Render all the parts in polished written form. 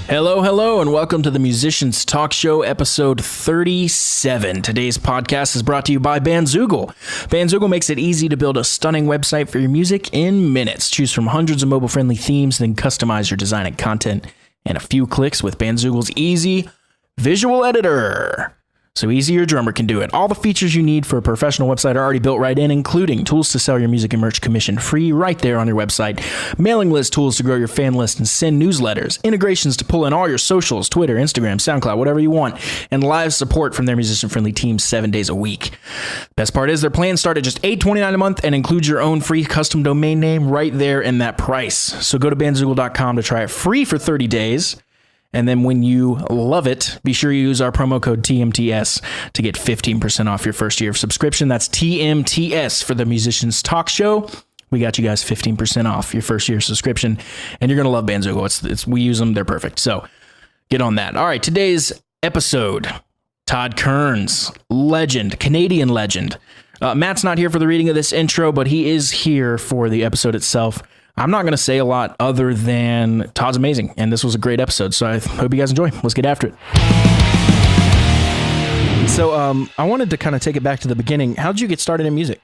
Hello, hello, and welcome to the Musicians Talk Show, episode 37. Today's podcast is brought to you by Bandzoogle. Bandzoogle makes it easy to build a stunning website for your music in minutes. Choose from hundreds of mobile-friendly themes, then customize your design and content in a few clicks with Bandzoogle's easy visual editor. So easy your drummer can do it. All the features you need for a professional website are already built right in, including tools to sell your music and merch commission free right there on your website, mailing list tools to grow your fan list and send newsletters, integrations to pull in all your socials, Twitter, Instagram, SoundCloud, whatever you want, and live support from their musician-friendly team 7 days a week. Best part is their plans start at just $8.29 a month and includes your own free custom domain name right there in that price. So go to bandzoogle.com to try it free for 30 days. And then when you love it, be sure you use our promo code TMTS to get 15% off your first year of subscription. That's TMTS for the Musicians Talk Show. We got you guys 15% off your first year subscription, and you're going to love Bandzoogle. We use them. They're perfect. So get on that. All right, today's episode, Todd Kerns, legend, Canadian legend. Matt's not here for the reading of this intro, but he is here for the episode itself. I'm not going to say a lot other than Todd's amazing, and this was a great episode, so I hope you guys enjoy. Let's get after it. So I wanted to kind of take it back to the beginning. How did you get started in music?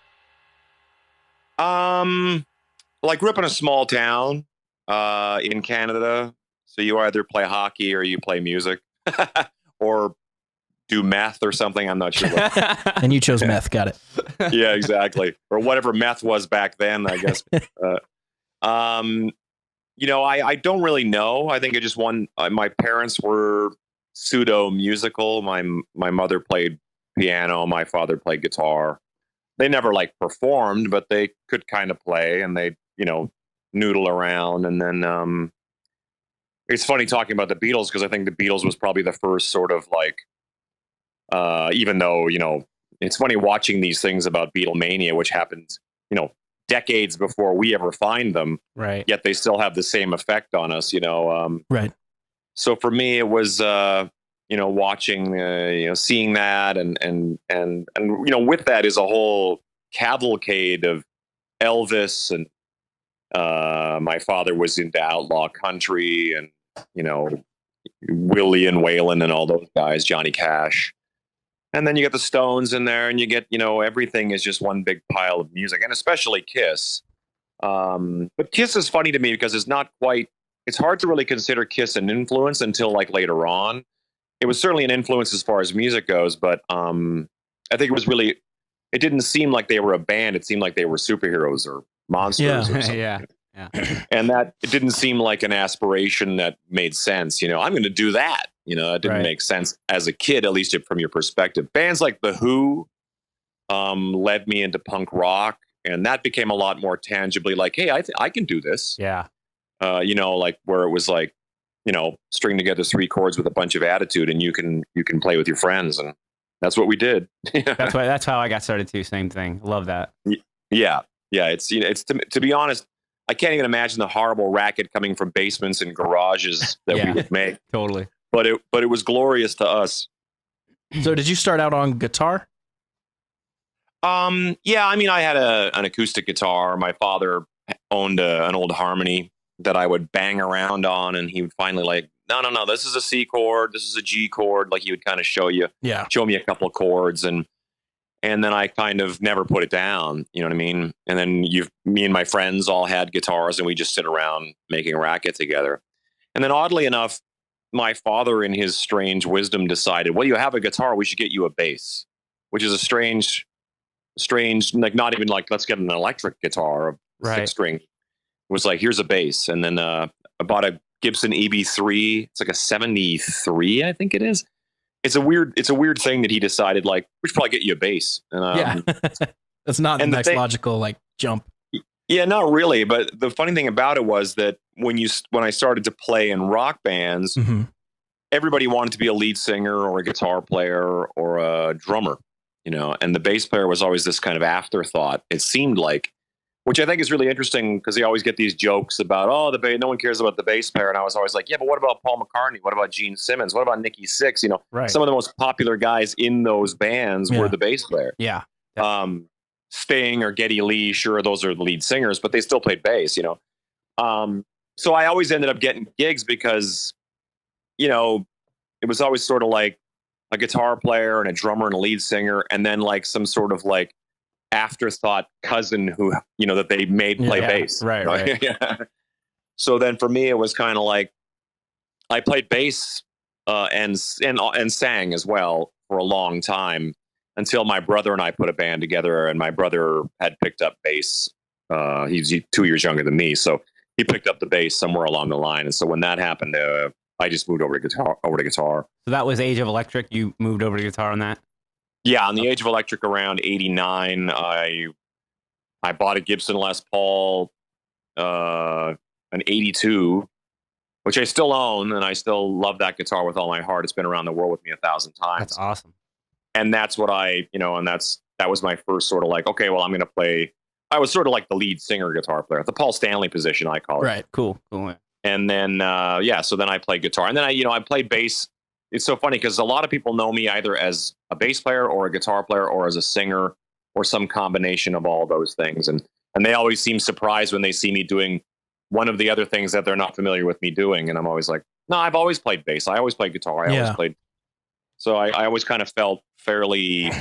Well, I grew up in a small town in Canada, so you either play hockey or you play music or do meth or something. I'm not sure what. And you chose meth. Got it. Yeah, exactly. Or whatever meth was back then, I guess. I don't really know. I think my parents were pseudo musical. My mother played piano. My father played guitar. They never performed, but they could kind of play, and they, noodle around. And then, it's funny talking about the Beatles, because I think the Beatles was probably the first sort of even though, it's funny watching these things about Beatlemania, which happens, decades before we ever find them, right? Yet they still have the same effect on us, right. So for me, it was, watching, seeing that, and with that is a whole cavalcade of Elvis, and my father was into outlaw country, and Willie and Waylon and all those guys, Johnny Cash. And then you get the Stones in there, and you get, everything is just one big pile of music, and especially Kiss. But Kiss is funny to me because it's hard to really consider Kiss an influence until later on. It was certainly an influence as far as music goes, but I think it didn't seem like they were a band. It seemed like they were superheroes or monsters or something. Yeah. And that it didn't seem like an aspiration that made sense. I'm going to do that. That didn't make sense as a kid, at least from your perspective. Bands like The Who led me into punk rock, and that became a lot more tangibly hey, I can do this. Yeah. Where it was string together 3 chords with a bunch of attitude, and you can play with your friends, and that's what we did. That's how I got started too. Same thing. Love that. Yeah. It's to be honest, I can't even imagine the horrible racket coming from basements and garages that we would make. Totally. But it was glorious to us. So did you start out on guitar? Yeah, I had an acoustic guitar. My father owned an old harmony that I would bang around on, and he would finally no, this is a C chord, this is a G chord. He would kind of show me a couple of chords, and then I kind of never put it down. You know what I mean? And then me and my friends all had guitars, and we just sit around making a racket together. And then oddly enough, my father, in his strange wisdom, decided, well, you have a guitar, we should get you a bass, which is a strange, not even let's get an electric guitar, a 6-string. It was here's a bass. And then I bought a Gibson EB3. It's a 73, I think it is. It's a weird thing that he decided, we should probably get you a bass. And, that's not the next logical jump. Yeah, not really. But the funny thing about it was that when I started to play in rock bands, everybody wanted to be a lead singer or a guitar player or a drummer, and the bass player was always this kind of afterthought. It seemed like, which I think is really interesting, because they always get these jokes about, no one cares about the bass player. And I was always yeah, but what about Paul McCartney? What about Gene Simmons? What about Nikki Sixx? Some of the most popular guys in those bands were the bass player. Yeah. Sting or Geddy Lee, sure, those are the lead singers, but they still played bass, So I always ended up getting gigs because you know, it was always sort of like a guitar player and a drummer and a lead singer, and then like some sort of like afterthought cousin who, that they made play bass. Right, right. Yeah. So then for me, it was kind of like I played bass and sang as well for a long time until my brother and I put a band together, and my brother had picked up bass. He's 2 years younger than me, so he picked up the bass somewhere along the line. And so when that happened, I just moved over to guitar. So that was Age of Electric. You moved over to guitar on that? Yeah, on the Age of Electric around '89, I bought a Gibson Les Paul, an '82, which I still own, and I still love that guitar with all my heart. It's been around the world with me 1,000 times. That's awesome. And that's what that was my first sort of like, okay, well, I'm going to play. I was sort of like the lead singer guitar player, the Paul Stanley position, I call it. Right. Cool. And then, so then I played guitar, and then I played bass. It's so funny because a lot of people know me either as a bass player or a guitar player or as a singer or some combination of all those things. And they always seem surprised when they see me doing one of the other things that they're not familiar with me doing. And I'm always like, no, I've always played bass. I always played guitar. I always played. So I always kind of felt fairly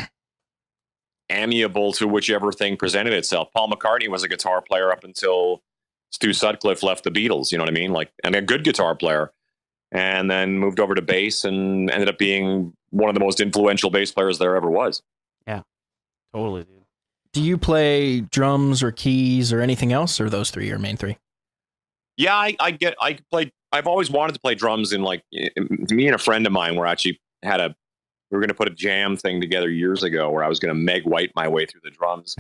amiable to whichever thing presented itself. Paul McCartney was a guitar player up until Stu Sutcliffe left the Beatles. You know what I mean? Like, and a good guitar player, and then moved over to bass and ended up being one of the most influential bass players there ever was. Yeah, totally, dude. Do you play drums or keys or anything else, or those three your main three? Yeah, I've always wanted to play drums. In like, me and a friend of mine were actually we were going to put a jam thing together years ago where I was going to Meg White my way through the drums.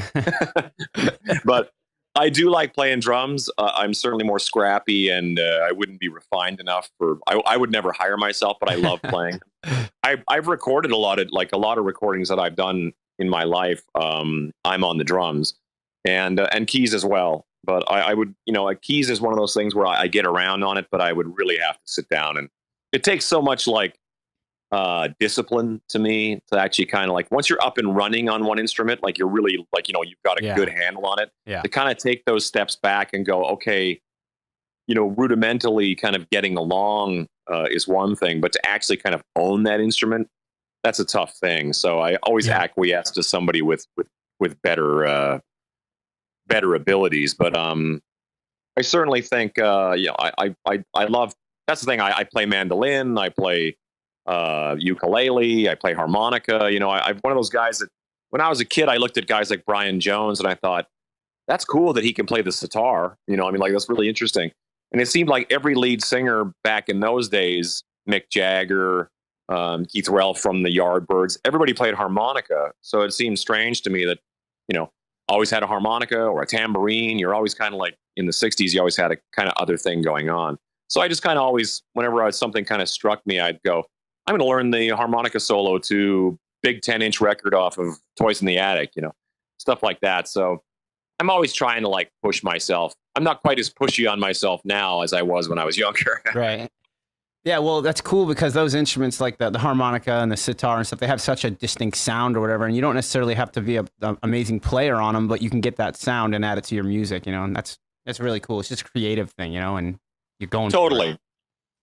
But I do like playing drums. I'm certainly more scrappy, and I wouldn't be refined enough I would never hire myself, but I love playing. I've recorded a lot of recordings that I've done in my life. I'm on the drums and keys as well. But I would, keys is one of those things where I get around on it, but I would really have to sit down, and it takes so much like discipline to me to actually kind of like, once you're up and running on one instrument, like you're really like, you've got a good handle on it, to kind of take those steps back and go, okay, rudimentally kind of getting along is one thing, but to actually kind of own that instrument, that's a tough thing. So I always acquiesce to somebody with better abilities. But I certainly think I love, that's the thing. I play mandolin, I play ukulele, I play harmonica. I'm one of those guys that when I was a kid, I looked at guys like Brian Jones and I thought, that's cool that he can play the sitar. That's really interesting. And it seemed like every lead singer back in those days, Mick Jagger, Keith Relf from the Yardbirds, everybody played harmonica. So it seemed strange to me that, always had a harmonica or a tambourine. You're always kind of like in the 60s, you always had a kind of other thing going on. So I just kind of always, whenever something kind of struck me, I'd go, I'm going to learn the harmonica solo to big 10-inch record off of Toys in the Attic, stuff like that. So I'm always trying to like push myself. I'm not quite as pushy on myself now as I was when I was younger. Right. Yeah, well, that's cool because those instruments like the harmonica and the sitar and stuff, they have such a distinct sound or whatever, and you don't necessarily have to be an amazing player on them, but you can get that sound and add it to your music, and that's really cool. It's just a creative thing, and you're going totally.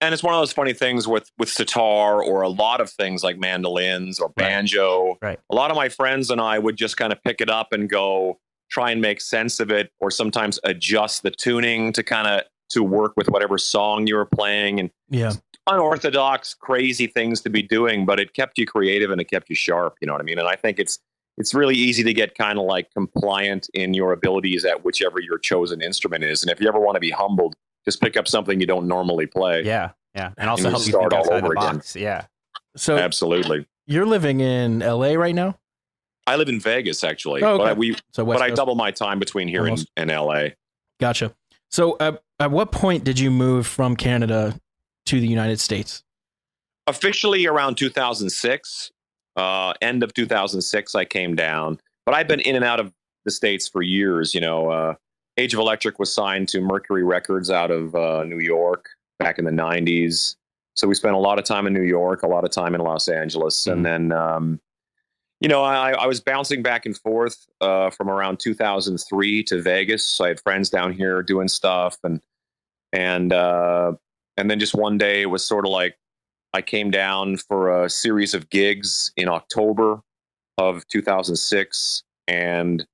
And it's one of those funny things with sitar or a lot of things like mandolins or banjo. Right. A lot of my friends and I would just kind of pick it up and go try and make sense of it, or sometimes adjust the tuning to work with whatever song you were playing. And unorthodox, crazy things to be doing, but it kept you creative and it kept you sharp. You know what I mean? And I think it's really easy to get kind of like compliant in your abilities at whichever your chosen instrument is. And if you ever want to be humbled, just pick up something you don't normally play. Yeah. And also help you think outside the box. Yeah. So absolutely. You're living in LA right now? I live in Vegas, actually. Oh, okay. But I double my time between here and LA. Gotcha. So at what point did you move from Canada to the United States? Officially around 2006. End of 2006, I came down. But I've been in and out of the States for years. Age of Electric was signed to Mercury Records out of New York back in the 90s. So we spent a lot of time in New York, a lot of time in Los Angeles. And then, I was bouncing back and forth from around 2003 to Vegas. I had friends down here doing stuff. And then just one day it was sort of like, I came down for a series of gigs in October of 2006, and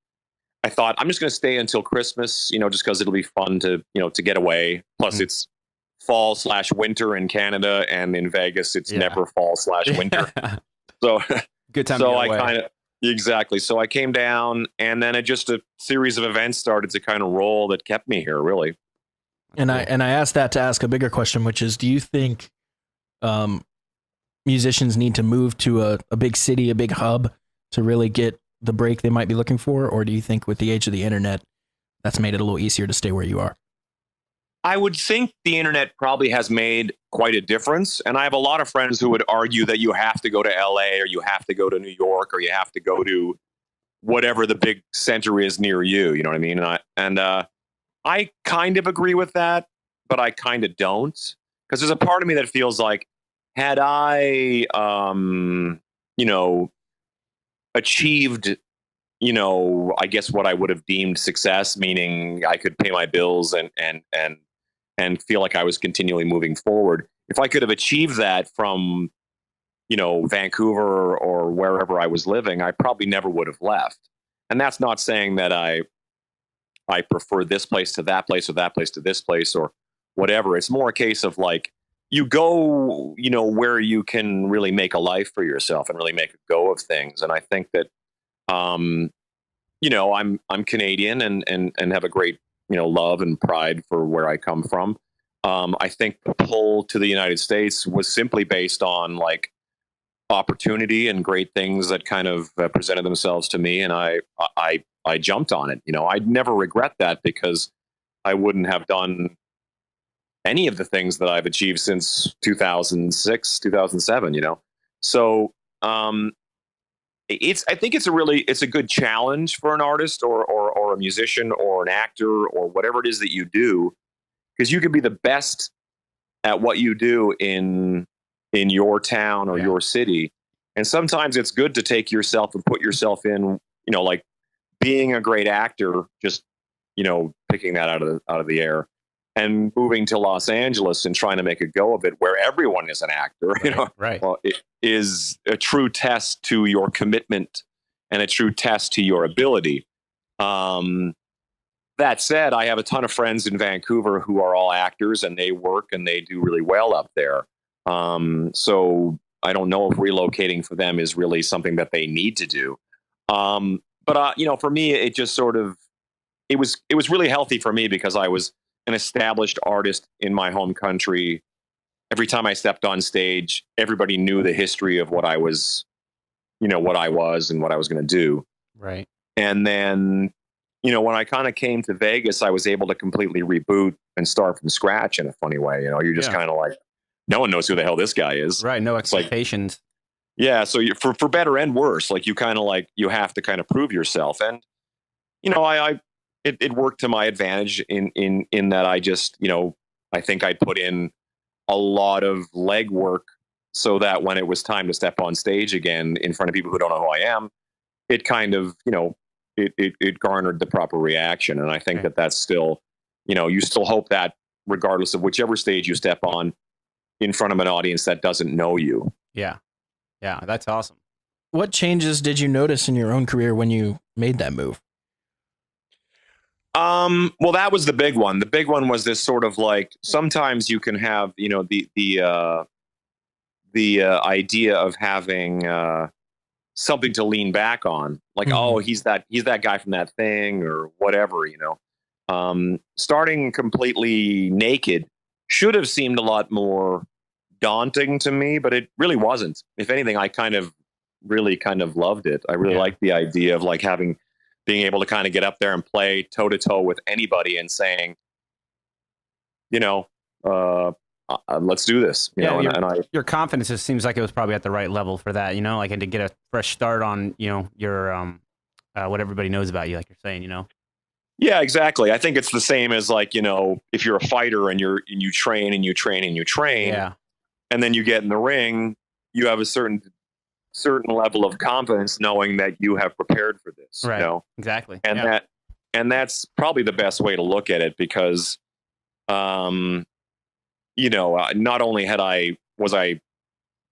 I thought I'm just going to stay until Christmas, just because it'll be fun to, to get away. Plus, it's fall/winter in Canada, and in Vegas, it's never fall/winter. So, good time. So to I get away. kind of exactly. So I came down, and then just a series of events started to kind of roll that kept me here, really. And I asked that to ask a bigger question, which is, do you think musicians need to move to a big city, a big hub, to really get the break they might be looking for? Or do you think with the age of the internet, that's made it a little easier to stay where you are? I would think the internet probably has made quite a difference. And I have a lot of friends who would argue that you have to go to LA, or you have to go to New York, or you have to go to whatever the big center is near you. You know what I mean? And I kind of agree with that, but I kind of don't. Because there's a part of me that feels like, had I, achieved, I guess what I would have deemed success, meaning I could pay my bills and feel like I was continually moving forward. If I could have achieved that from, Vancouver or wherever I was living, I probably never would have left. And that's not saying that I prefer this place to that place, or that place to this place, or whatever. It's more a case of like, you go, where you can really make a life for yourself and really make a go of things. And I think that, I'm Canadian and have a great, love and pride for where I come from. I think the pull to the United States was simply based on like opportunity and great things that kind of presented themselves to me. And I jumped on it. I'd never regret that, because I wouldn't have done any of the things that I've achieved since 2006, 2007, So, I think it's a good challenge for an artist or a musician or an actor or whatever it is that you do, because you can be the best at what you do in your town or your city. And sometimes it's good to take yourself and put yourself in, like being a great actor, just, picking that out of the air, and moving to Los Angeles and trying to make a go of it where everyone is an actor, Right. Well, it is a true test to your commitment and a true test to your ability. That said, I have a ton of friends in Vancouver who are all actors, and they work and they do really well up there. So I don't know if relocating for them is really something that they need to do. But for me, it just sort of, it was really healthy for me, because I was an established artist in my home country. Every time I stepped on stage, everybody knew the history of what I was, what I was and what I was going to do. Right. And then, when I kind of came to Vegas, I was able to completely reboot and start from scratch in a funny way. You're just kind of like, no one knows who the hell this guy is. Right. No expectations. Yeah. So for better and worse, like you kind of like, you have to kind of prove yourself. And, it worked to my advantage in that I just, I think I put in a lot of legwork so that when it was time to step on stage again in front of people who don't know who I am, it kind of, it garnered the proper reaction. And I think that's still, you still hope that regardless of whichever stage you step on in front of an audience that doesn't know you. Yeah. Yeah. That's awesome. What changes did you notice in your own career when you made that move? Well, that was the big one. The big one was this sort of like, sometimes you can have, the idea of having, something to lean back on, like, oh, he's that guy from that thing or whatever, starting completely naked should have seemed a lot more daunting to me, but it really wasn't. If anything, I really kind of loved it. I really liked the idea of like being able to kind of get up there and play toe to toe with anybody and saying, let's do this. Your confidence just seems like it was probably at the right level for that, like, and to get a fresh start on, your, what everybody knows about you, like you're saying, Yeah, exactly. I think it's the same as like, if you're a fighter and you train and you train and you train, and then you get in the ring, you have a certain level of confidence knowing that you have prepared for this. Right. Exactly. And that's probably the best way to look at it, because, not only was I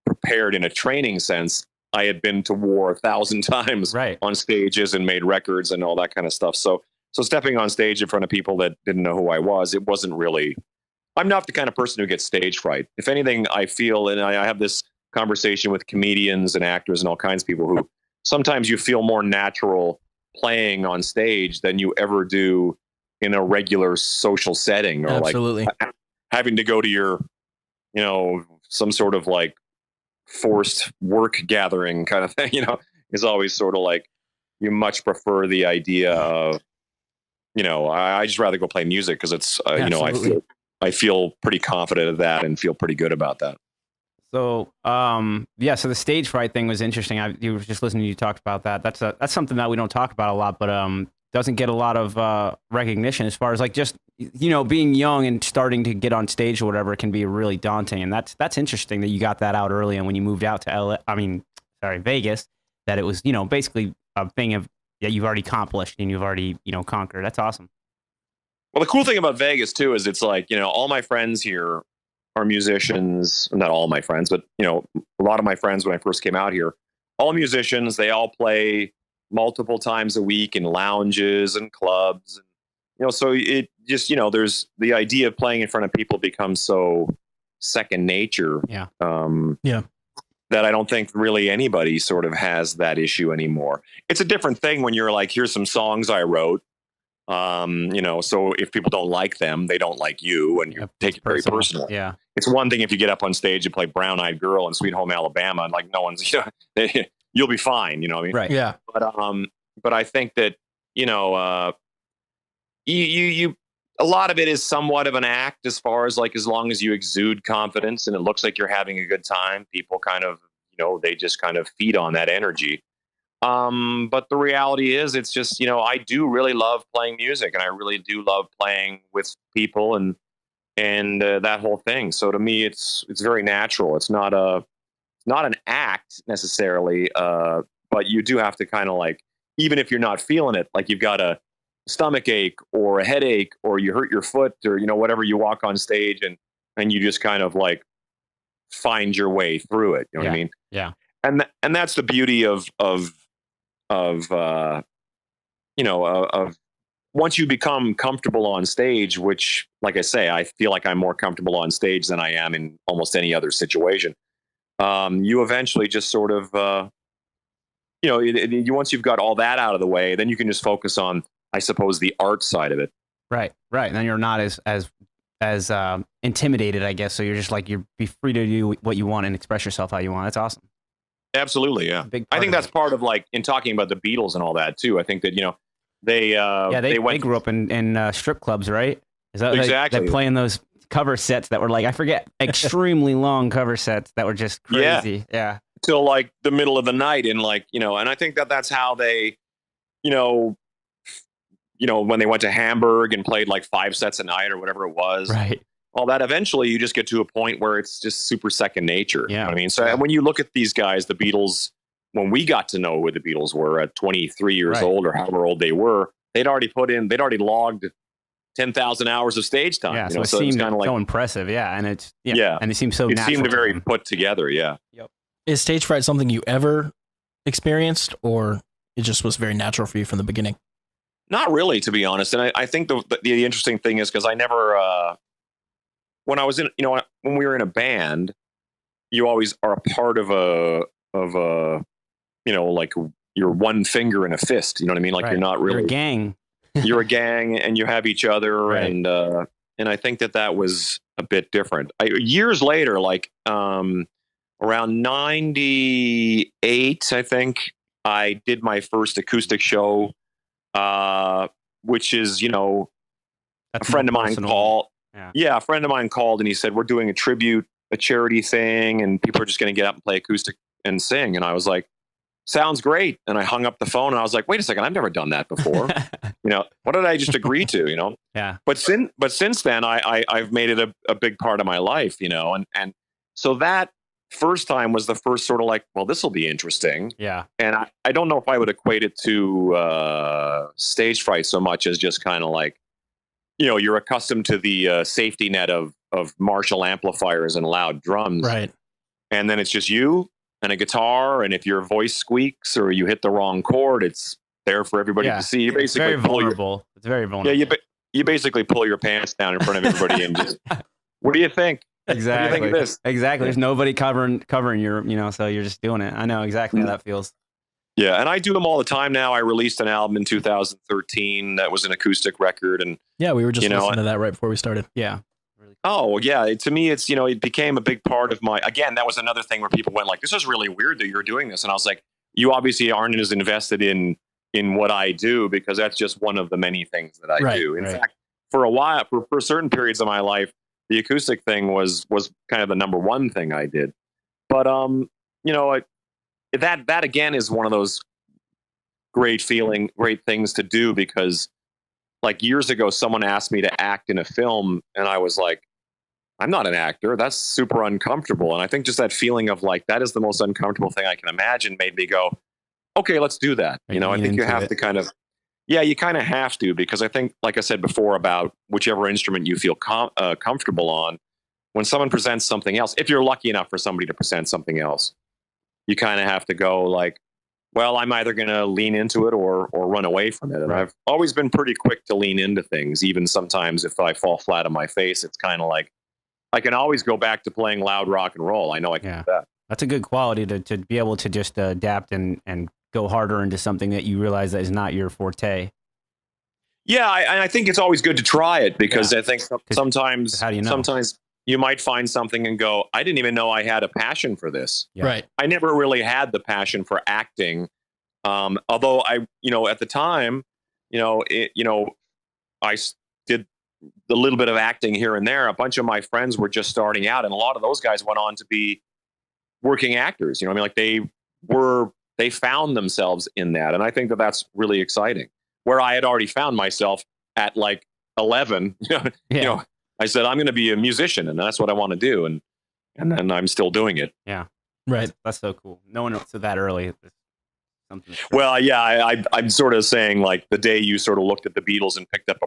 prepared in a training sense. I had been to war 1,000 times on stages and made records and all that kind of stuff. So stepping on stage in front of people that didn't know who I was, it wasn't really, I'm not the kind of person who gets stage fright. If anything, I feel, and I have this conversation with comedians and actors and all kinds of people who sometimes you feel more natural playing on stage than you ever do in a regular social setting, or Absolutely. like having to go to your, some sort of like forced work gathering kind of thing, is always sort of like, you much prefer the idea of, I just rather go play music because it's, I feel pretty confident of that and feel pretty good about that. So, so the stage fright thing was interesting. You were just listening to you talk about that. That's something that we don't talk about a lot, but doesn't get a lot of recognition as far as like just, being young and starting to get on stage or whatever can be really daunting. And that's interesting that you got that out early. And when you moved out to Vegas, that it was, basically a thing that you've already accomplished and you've already, conquered. That's awesome. Well, the cool thing about Vegas too, is it's like, all my friends here are musicians. Not all my friends, but a lot of my friends when I first came out here, all musicians. They all play multiple times a week in lounges and clubs. And, so it just, there's the idea of playing in front of people becomes so second nature. Yeah. That I don't think really anybody sort of has that issue anymore. It's a different thing when you're like, here's some songs I wrote. So if people don't like them, they don't like you, and you take it very personal. Yeah. It's one thing if you get up on stage and play Brown Eyed Girl and Sweet Home Alabama, and like no one's, you'll be fine. You know what I mean? Right. Yeah. But I think that, you a lot of it is somewhat of an act as far as like, as long as you exude confidence and it looks like you're having a good time, people kind of, they just kind of feed on that energy. But the reality is it's just, I do really love playing music, and I really do love playing with people and that whole thing. So to me, it's very natural. It's not an act necessarily. But you do have to kind of like, even if you're not feeling it, like you've got a stomach ache or a headache or you hurt your foot or, whatever, you walk on stage and you just kind of like find your way through it. You know what I mean? Yeah. And that's the beauty of once you become comfortable on stage, which, like I say, I feel like I'm more comfortable on stage than I am in almost any other situation. You eventually just sort of, once you've got all that out of the way, then you can just focus on, I suppose, the art side of it. Right. And then you're not as intimidated, I guess. So you're just like, you're be free to do what you want and express yourself how you want. That's awesome. Absolutely. Yeah. I think that's part of like, in talking about the Beatles and all that too. I think that, they grew up in strip clubs, right? Is that exactly? They play in those cover sets that were like, I forget, extremely long cover sets that were just crazy. Yeah. Till like the middle of the night, and like, and I think that that's how they, when they went to Hamburg and played like 5 sets a night or whatever it was, right? All that, eventually you just get to a point where it's just super second nature. Yeah. You know what I mean? So and when you look at these guys, the Beatles, when we got to know who the Beatles were at 23 years old or however old they were, they'd already logged 10,000 hours of stage time. Yeah. So it seemed kind of like so impressive. Yeah. And it's, and it seems so natural. It seemed very put together. Yeah. Yep. Is stage fright something you ever experienced, or it just was very natural for you from the beginning? Not really, to be honest. And I think the interesting thing is, because I never, when I was in, when we were in a band, you always are a part of a, like you're one finger in a fist. You know what I mean? Like you're not really you're a gang. You're a gang, and you have each other. Right. And I think that was a bit different. Years later, like, around 98, I think I did my first acoustic show, which is, a friend of mine called. Yeah, a friend of mine called and he said, we're doing a charity thing, and people are just going to get up and play acoustic and sing. And I was like, sounds great. And I hung up the phone and I was like, wait a second, I've never done that before. What did I just agree to, Yeah. But since then I've made it a big part of my life, and so that first time was the first sort of like, well, this will be interesting. Yeah. And I don't know if I would equate it to stage fright so much as just kind of like, you're accustomed to the safety net of Marshall amplifiers and loud drums. Right. and then it's just you and a guitar. And if your voice squeaks or you hit the wrong chord, it's there for everybody to see. You It's basically very vulnerable. It's very vulnerable. Yeah, you basically pull your pants down in front of everybody and just, what do you think? Exactly. What do you think of this? Exactly. There's nobody covering your, so you're just doing it. I know exactly how that feels. Yeah, and I do them all the time now. I released an album in 2013 that was an acoustic record, and yeah, we were just listening to that right before we started. Yeah. Oh yeah, to me, it's it became a big part of my. Again, that was another thing where people went like, "This is really weird that you're doing this," and I was like, "You obviously aren't as invested in what I do because that's just one of the many things that I do." In fact, for a while, for certain periods of my life, the acoustic thing was kind of the number one thing I did. But that again is one of those great things to do, because like years ago, someone asked me to act in a film, and I was like, I'm not an actor. That's super uncomfortable. And I think just that feeling of like, that is the most uncomfortable thing I can imagine made me go, okay, let's do that. I think you have to kind of, you kind of have to, because I think, like I said before, about whichever instrument you feel comfortable on, when someone presents something else, if you're lucky enough for somebody to present something else, you kind of have to go like, well, I'm either going to lean into it or run away from it. And I've always been pretty quick to lean into things. Even sometimes if I fall flat on my face, it's kind of like, I can always go back to playing loud rock and roll. I know I can do that. That's a good quality to be able to just adapt and go harder into something that you realize that is not your forte. Yeah, I think it's always good to try it, because I think sometimes, how do you know? Sometimes you might find something and go, I didn't even know I had a passion for this. Yeah. Right. I never really had the passion for acting. Although I, at the time, I did a little bit of acting here and there. A bunch of my friends were just starting out, and a lot of those guys went on to be working actors. Like they found themselves in that. And I think that that's really exciting, where I had already found myself at like 11, I said, I'm going to be a musician, and that's what I want to do. And then I'm still doing it. Yeah. Right. That's so cool. No one else said that early. Well, yeah, I'm sort of saying like the day you sort of looked at the Beatles and picked up a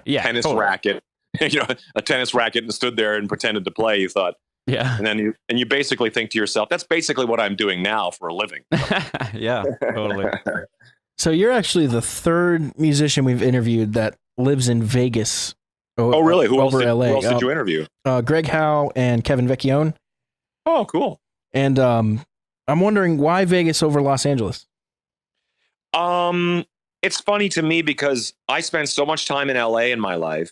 tennis racket, a tennis racket, and stood there and pretended to play, you thought, and then you basically think to yourself, that's basically what I'm doing now for a living. Yeah, totally. So you're actually the third musician we've interviewed that lives in Vegas. Oh, really? Who else did you interview? Greg Howe and Kevin Vecchione. Oh, cool. And I'm wondering, why Vegas over Los Angeles? It's funny to me because I spent so much time in LA in my life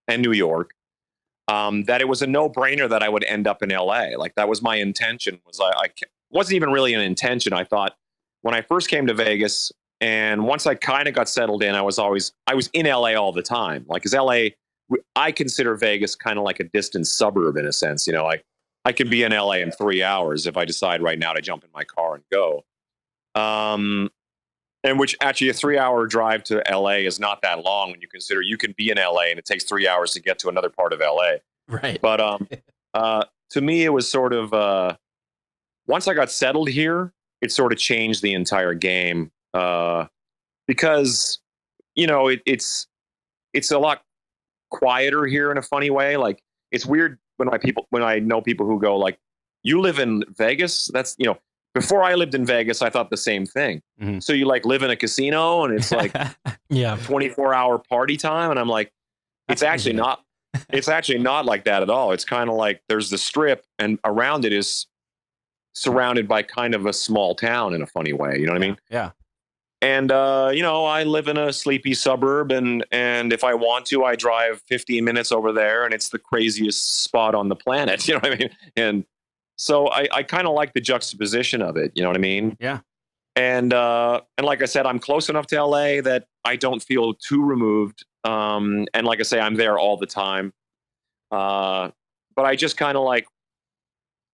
and New York, that it was a no-brainer that I would end up in LA. Like that was my intention. I wasn't even really an intention. I thought when I first came to Vegas, and once I kind of got settled in, I was in LA all the time. Like, 'cause LA, I consider Vegas kind of like a distant suburb in a sense. I could be in LA in 3 hours if I decide right now to jump in my car and go. And which actually a 3-hour drive to LA is not that long when you consider you can be in LA and it takes 3 hours to get to another part of LA. Right. But to me, it was sort of once I got settled here, it sort of changed the entire game, because it's a lot quieter here in a funny way. Like it's weird when I know people who go like, you live in Vegas? That's, before I lived in Vegas, I thought the same thing. Mm-hmm. So you like live in a casino and it's like 24-hour party time. And I'm like, it's actually not like that at all. It's kind of like there's the strip and around it is surrounded by kind of a small town in a funny way. You know what I mean? Yeah. And, I live in a sleepy suburb and if I want to, I drive 15 minutes over there and it's the craziest spot on the planet. You know what I mean? And so I kind of like the juxtaposition of it. You know what I mean? Yeah. And like I said, I'm close enough to LA that I don't feel too removed. And like I say, I'm there all the time. But I just kind of like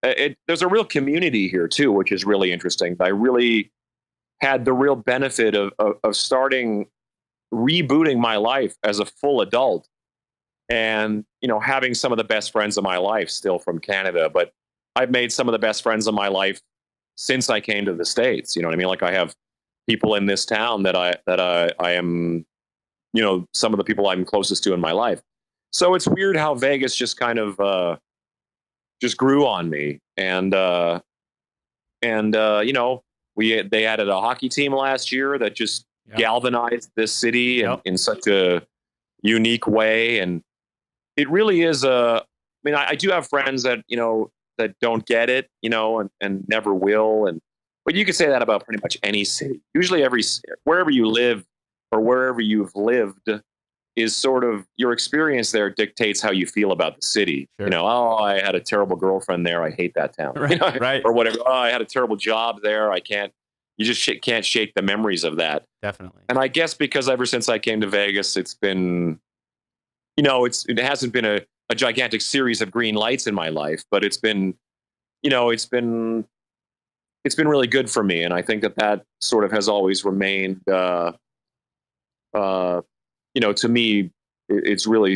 it. There's a real community here too, which is really interesting. I really had the real benefit of rebooting my life as a full adult and, having some of the best friends of my life still from Canada. But I've made some of the best friends of my life since I came to the States. You know what I mean? Like I have people in this town that I am, some of the people I'm closest to in my life. So it's weird how Vegas just kind of just grew on me. And you know, they added a hockey team last year that just galvanized this city in such a unique way. And it really is I mean, I do have friends that, you know, that don't get it, you know, and never will. But you could say that about pretty much any city. Usually wherever you live or wherever you've lived is sort of your experience there dictates how you feel about the city. Sure. You know, oh, I had a terrible girlfriend there. I hate that town. Right, you know? right. Or whatever. Oh, I had a terrible job there. You just can't shake the memories of that. Definitely. And I guess because ever since I came to Vegas, it's been, you know, it hasn't been a gigantic series of green lights in my life, but it's been, you know, it's been really good for me. And I think that sort of has always remained, you know, to me, it's really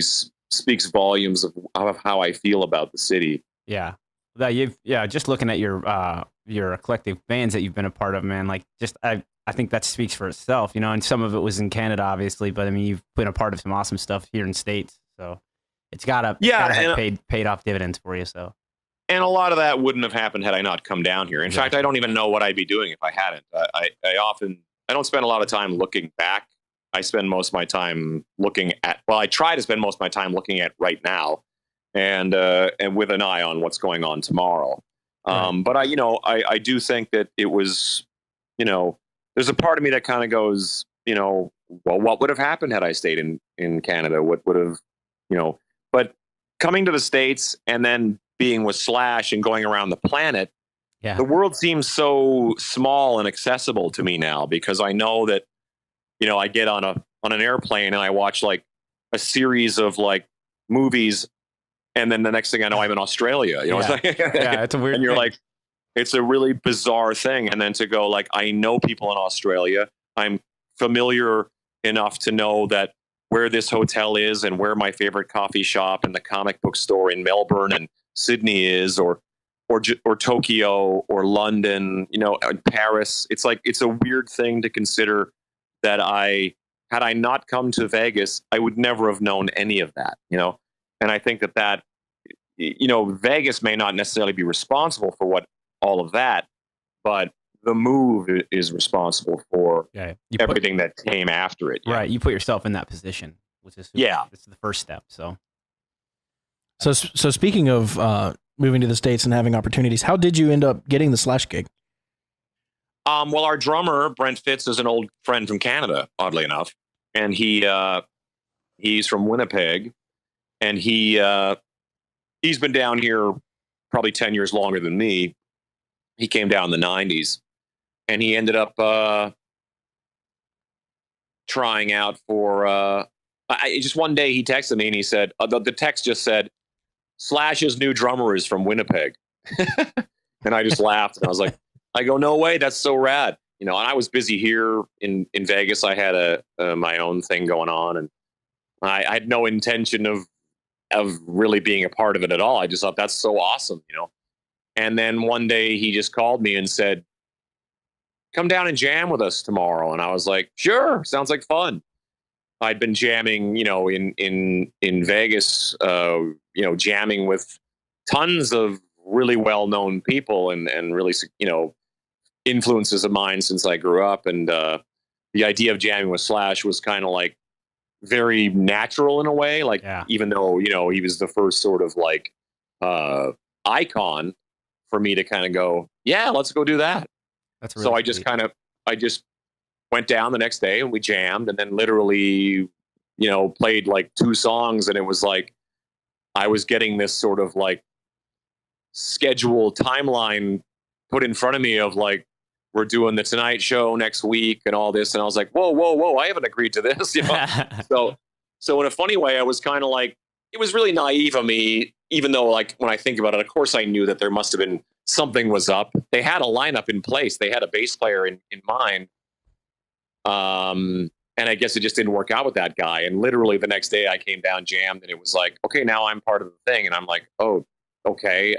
speaks volumes of how I feel about the city. Yeah. Just looking at your eclectic bands that you've been a part of, man, like I think that speaks for itself, you know, and some of it was in Canada, obviously, but I mean, you've been a part of some awesome stuff here in States. So it's gotta have paid off dividends for you. So. And a lot of that wouldn't have happened had I not come down here. In fact, I don't even know what I'd be doing if I hadn't. I don't spend a lot of time looking back. I spend most of my time I try to spend most of my time looking at right now and with an eye on what's going on tomorrow. Right. But I do think that it was, you know, there's a part of me that kind of goes, you know, well, what would have happened had I stayed in Canada? What would have, you know, but coming to the States and then being with Slash and going around the planet, the world seems so small and accessible to me now because I know that, you know, I get on an airplane and I watch like a series of like movies, and then the next thing I know, I'm in Australia. You know, it's like, it's a weird. And you're thing. like, it's a really bizarre thing. And then to go like, I know people in Australia. I'm familiar enough to know that where this hotel is and where my favorite coffee shop and the comic book store in Melbourne and Sydney is, or Tokyo or London, you know, Paris. It's like, it's a weird thing to consider that had I not come to Vegas, I would never have known any of that, you know? And I think that, you know, Vegas may not necessarily be responsible for all of that, but the move is responsible for everything that came after it. Right. You put yourself in that position, which is, it's the first step. So speaking of moving to the States and having opportunities, how did you end up getting the Slash gig? Well, our drummer, Brent Fitz, is an old friend from Canada, oddly enough. And he's from Winnipeg. And he's been down here probably 10 years longer than me. He came down in the 90s. And he ended up trying out for... just one day he texted me and he said... the text just said, Slash's new drummer is from Winnipeg. And I just laughed. And I was like... I go, no way, that's so rad. You know, and I was busy here in Vegas. I had my own thing going on, and I had no intention of really being a part of it at all. I just thought that's so awesome, you know. And then one day he just called me and said, come down and jam with us tomorrow. And I was like, sure, sounds like fun. I'd been jamming, you know, in Vegas, you know, jamming with tons of really well-known people and really, you know, influences of mine since I grew up. And the idea of jamming with Slash was kind of like very natural in a way. Like, even though, you know, he was the first sort of like icon for me to kind of go, yeah, let's go do that. That's really so I just went down the next day and we jammed, and then literally, you know, played like 2 songs, and it was like I was getting this sort of like schedule timeline put in front of me of like, we're doing the Tonight Show next week and all this. And I was like, whoa, I haven't agreed to this. You know? So in a funny way, I was kind of like, it was really naive of me, even though like when I think about it, of course I knew that there must have been something was up. They had a lineup in place. They had a bass player in mind. And I guess it just didn't work out with that guy. And literally the next day I came down, jammed, and it was like, okay, now I'm part of the thing. And I'm like, oh, okay.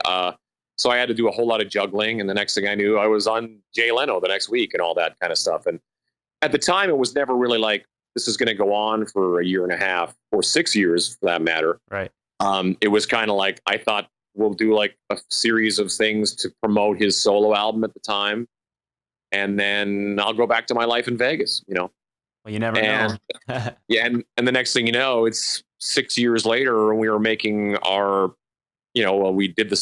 So I had to do a whole lot of juggling. And the next thing I knew, I was on Jay Leno the next week and all that kind of stuff. And at the time, it was never really like, this is going to go on for a year and a half or 6 years for that matter. Right. It was kind of like, I thought we'll do like a series of things to promote his solo album at the time. And then I'll go back to my life in Vegas, Well, you never know. Yeah. And the next thing you know, it's 6 years later and we were making our, we did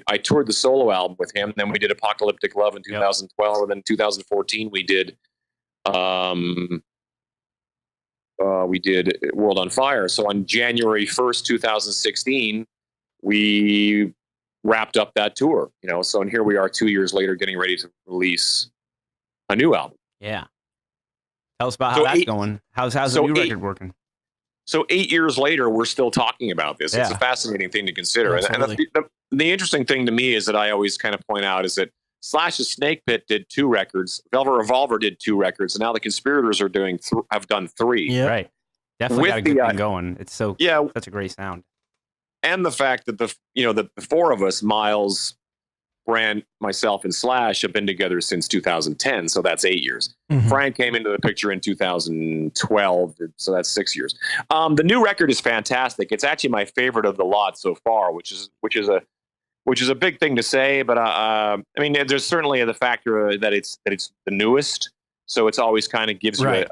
I toured the solo album with him. Then we did Apocalyptic Love in 2012. And then 2014, we did World on Fire. So on January 1st, 2016, we wrapped up that tour, so, and here we are 2 years later getting ready to release a new album. Yeah. Tell us about how that's going. How's the new record working? So 8 years later, we're still talking about this. Yeah. It's a fascinating thing to consider. Absolutely. And the interesting thing to me is that I always kind of point out is that Slash's Snake Pit did 2 records, Velvet Revolver did 2 records, and now the Conspirators are have done 3. Yeah. Right. Definitely got a good thing going. It's such a great sound. And the fact that the 4 of us, Myles, Brand, myself, and Slash, have been together since 2010, so that's 8 years. Mm-hmm. Frank came into the picture in 2012, so that's 6 years. The new record is fantastic. It's actually my favorite of the lot so far, which is a big thing to say. But I mean, there's certainly the factor that it's the newest, so it's always kind of gives you a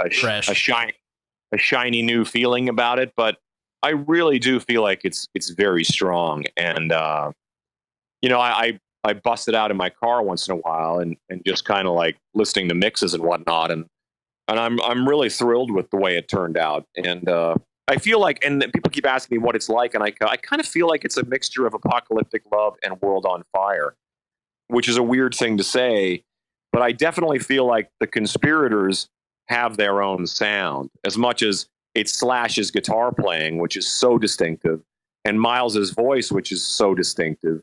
shiny new feeling about it. But I really do feel like it's very strong, and I bust it out in my car once in a while and just kind of like listening to mixes and whatnot. And I'm really thrilled with the way it turned out. And I feel like, and people keep asking me what it's like. And I kind of feel like it's a mixture of Apocalyptic Love and World on Fire, which is a weird thing to say, but I definitely feel like the Conspirators have their own sound as much as it's Slash's guitar playing, which is so distinctive, and Myles's voice, which is so distinctive.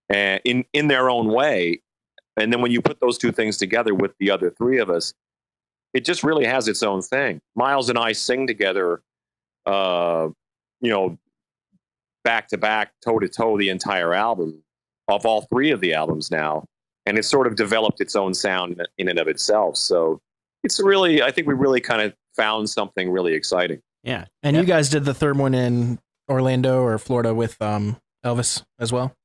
In their own way. And then when you put those 2 things together with the other 3 of us, it just really has its own thing. Myles and I sing together, back to back, toe to toe, the entire album of all 3 of the albums now. And it's sort of developed its own sound in and of itself. So it's really, I think we really kind of found something really exciting. Yeah. And you guys did the third one in Orlando or Florida with Elvis as well?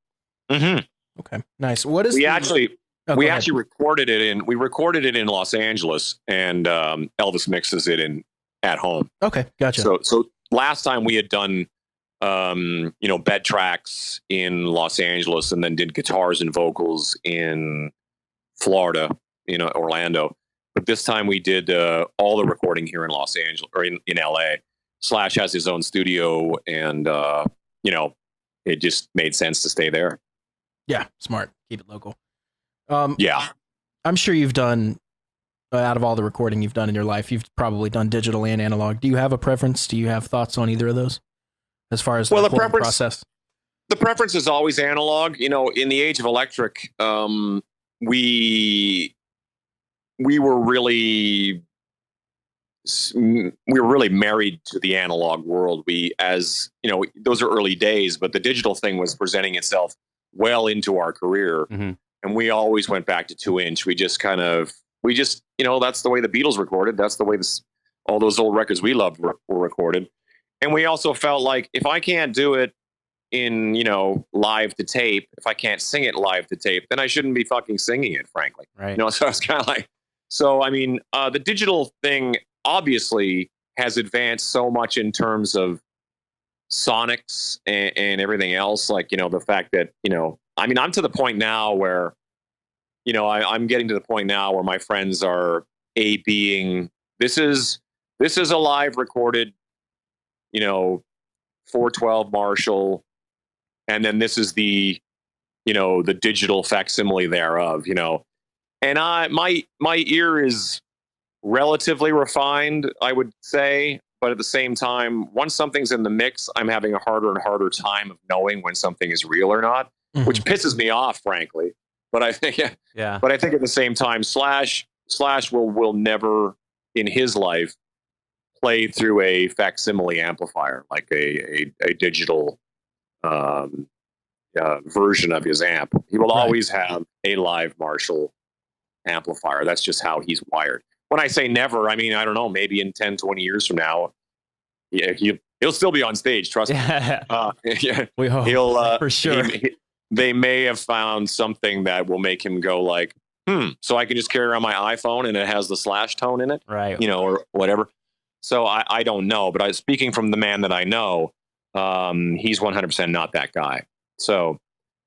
Mm-hmm. Okay, nice. What is we actually recorded it in Los Angeles, and Elvis mixes it at home. Okay, gotcha. So last time we had done bed tracks in Los Angeles, and then did guitars and vocals in Florida, Orlando. But this time we did all the recording here in Los Angeles or in LA. Slash has his own studio, and it just made sense to stay there. Yeah, smart. Keep it local. Yeah. I'm sure you've done, out of all the recording you've done in your life, you've probably done digital and analog. Do you have a preference? Do you have thoughts on either of those as far as the process? The preference is always analog. In the age of electric, we were really married to the analog world. Those are early days, but the digital thing was presenting itself well into our career. Mm-hmm. And we always went back to 2-inch. We just that's the way the Beatles recorded. That's the way all those old records we loved were recorded. And we also felt like if I can't do it in, live to tape, if I can't sing it live to tape, then I shouldn't be fucking singing it, frankly. Right. So it's kind of like, the digital thing obviously has advanced so much in terms of sonics and everything else, like the fact that I'm to the point now where I'm getting to the point now where my friends are being this is a live recorded 412 Marshall, and then this is the the digital facsimile thereof, and my ear is relatively refined, I would say. But at the same time, once something's in the mix, I'm having a harder and harder time of knowing when something is real or not, which pisses me off, frankly. But I think, But I think at the same time, Slash will never in his life play through a facsimile amplifier, like a digital version of his amp. He will always have a live Marshall amplifier. That's just how he's wired. When I say never, I mean, I don't know, maybe in 10, 20 years from now, He'll still be on stage. Trust me. Yeah. We hope He'll for sure. They may have found something that will make him go like, so I can just carry around my iPhone and it has the Slash tone in it, Right. or whatever. So I don't know, but speaking from the man that I know, he's 100% not that guy. So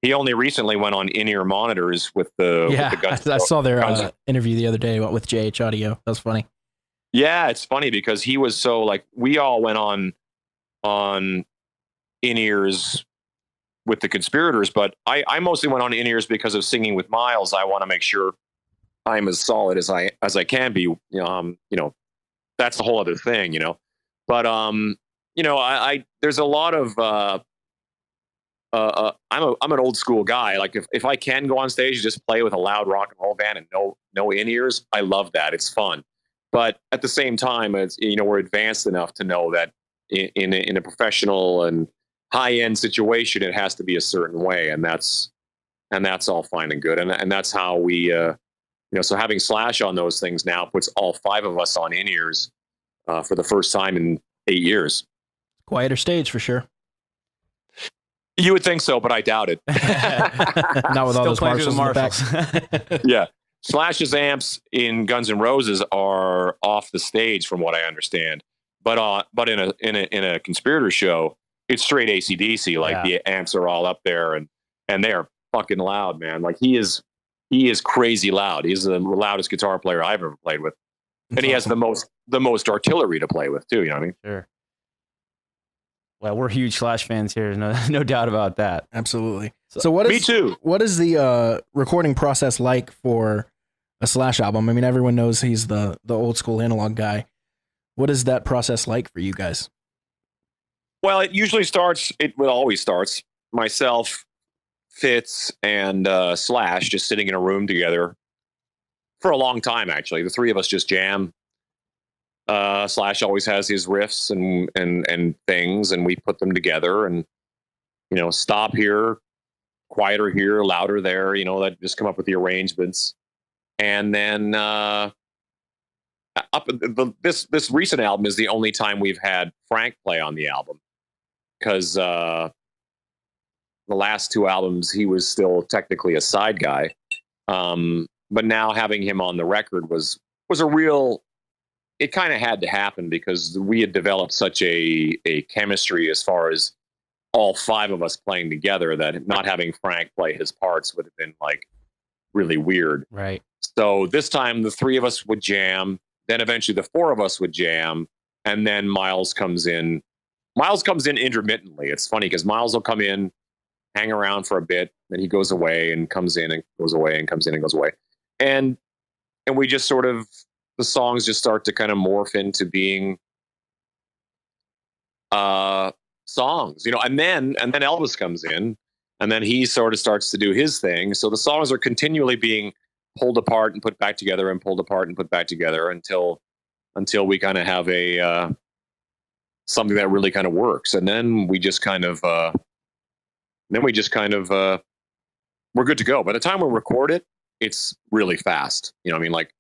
he only recently went on in-ear monitors with the Guns. I saw their interview the other day with JH Audio. That was funny. Yeah, it's funny because he was so like, we all went on in-ears with the Conspirators, but I mostly went on in-ears because of singing with Myles. I want to make sure I'm as solid as I can be. That's a whole other thing, But I there's a lot of I'm an old school guy. Like if I can go on stage and just play with a loud rock and roll band and no in-ears, I love that. It's fun. But at the same time, it's, we're advanced enough to know that in a professional and high-end situation, it has to be a certain way, and that's all fine and good, and that's how we, so having Slash on those things now puts all 5 of us on in-ears for the first time in 8 years. Quieter stage for sure. You would think so, but I doubt it. Not with all those Marshalls in the back. Yeah. Slash's amps in Guns N' Roses are off the stage, from what I understand. But in a Conspirator show, it's straight AC/DC. Like the amps are all up there, and they're fucking loud, man. Like he is crazy loud. He's the loudest guitar player I've ever played with, and he has the most artillery to play with too. You know what I mean? Sure. Well, we're huge Slash fans here. No doubt about that. Absolutely. So what is me too? What is the recording process like for a Slash album? I mean, everyone knows he's the old school analog guy. What is that process like for you guys? Well, it always starts. Myself, Fitz, and Slash just sitting in a room together for a long time, actually. The 3 of us just jam. Slash always has his riffs and things, and we put them together and, stop here, quieter here, louder there, that just come up with the arrangements. And then this recent album is the only time we've had Frank play on the album, because the last 2 albums he was still technically a side guy, but now having him on the record was a real. It kind of had to happen because we had developed such a chemistry as far as all 5 of us playing together that not having Frank play his parts would have been like really weird. Right. So this time the 3 of us would jam, then eventually the 4 of us would jam, and then Myles comes in. Myles comes in intermittently. It's funny because Myles will come in, hang around for a bit, then he goes away and comes in and goes away and comes in and goes away. And we just sort of, the songs just start to kind of morph into being songs, and then Elvis comes in, and then he sort of starts to do his thing. So the songs are continually being pulled apart and put back together and pulled apart and put back together until we kind of have a something that really kind of works. And then we just kind of we're good to go. By the time we record it, it's really fast. I mean, like,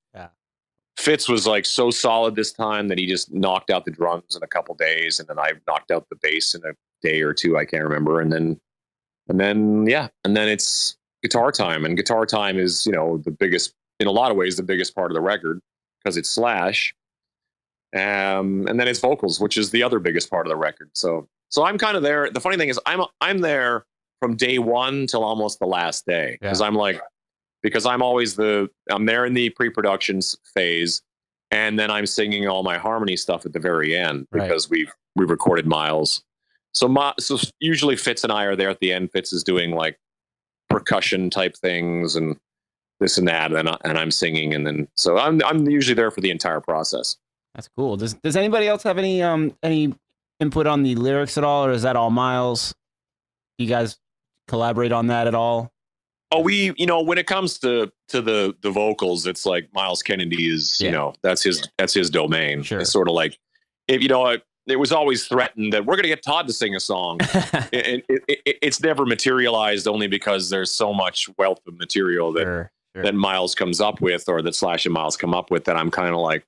Fitz was like so solid this time that he just knocked out the drums in a couple days, and then I knocked out the bass in a day or 2. I can't remember. And then it's guitar time, and guitar time is, the biggest, in a lot of ways, the biggest part of the record because it's Slash. And then it's vocals, which is the other biggest part of the record. So I'm kind of there. The funny thing is I'm there from day 1 till almost the last day, because I'm always I'm there in the pre-production phase, and then I'm singing all my harmony stuff at the very end because we recorded Myles. So usually Fitz and I are there at the end. Fitz is doing like percussion type things and this and that, and I'm singing, and then so I'm usually there for the entire process. That's cool. Does anybody else have any input on the lyrics at all, or is that all Myles? You guys collaborate on that at all? Oh, we, when it comes to the vocals, it's like Myles Kennedy is, that's his domain. Sure. It's sort of like, if it was always threatened that we're going to get Todd to sing a song, and it's never materialized, only because there's so much wealth of material that Myles comes up with, or that Slash and Myles come up with, that I'm kind of like,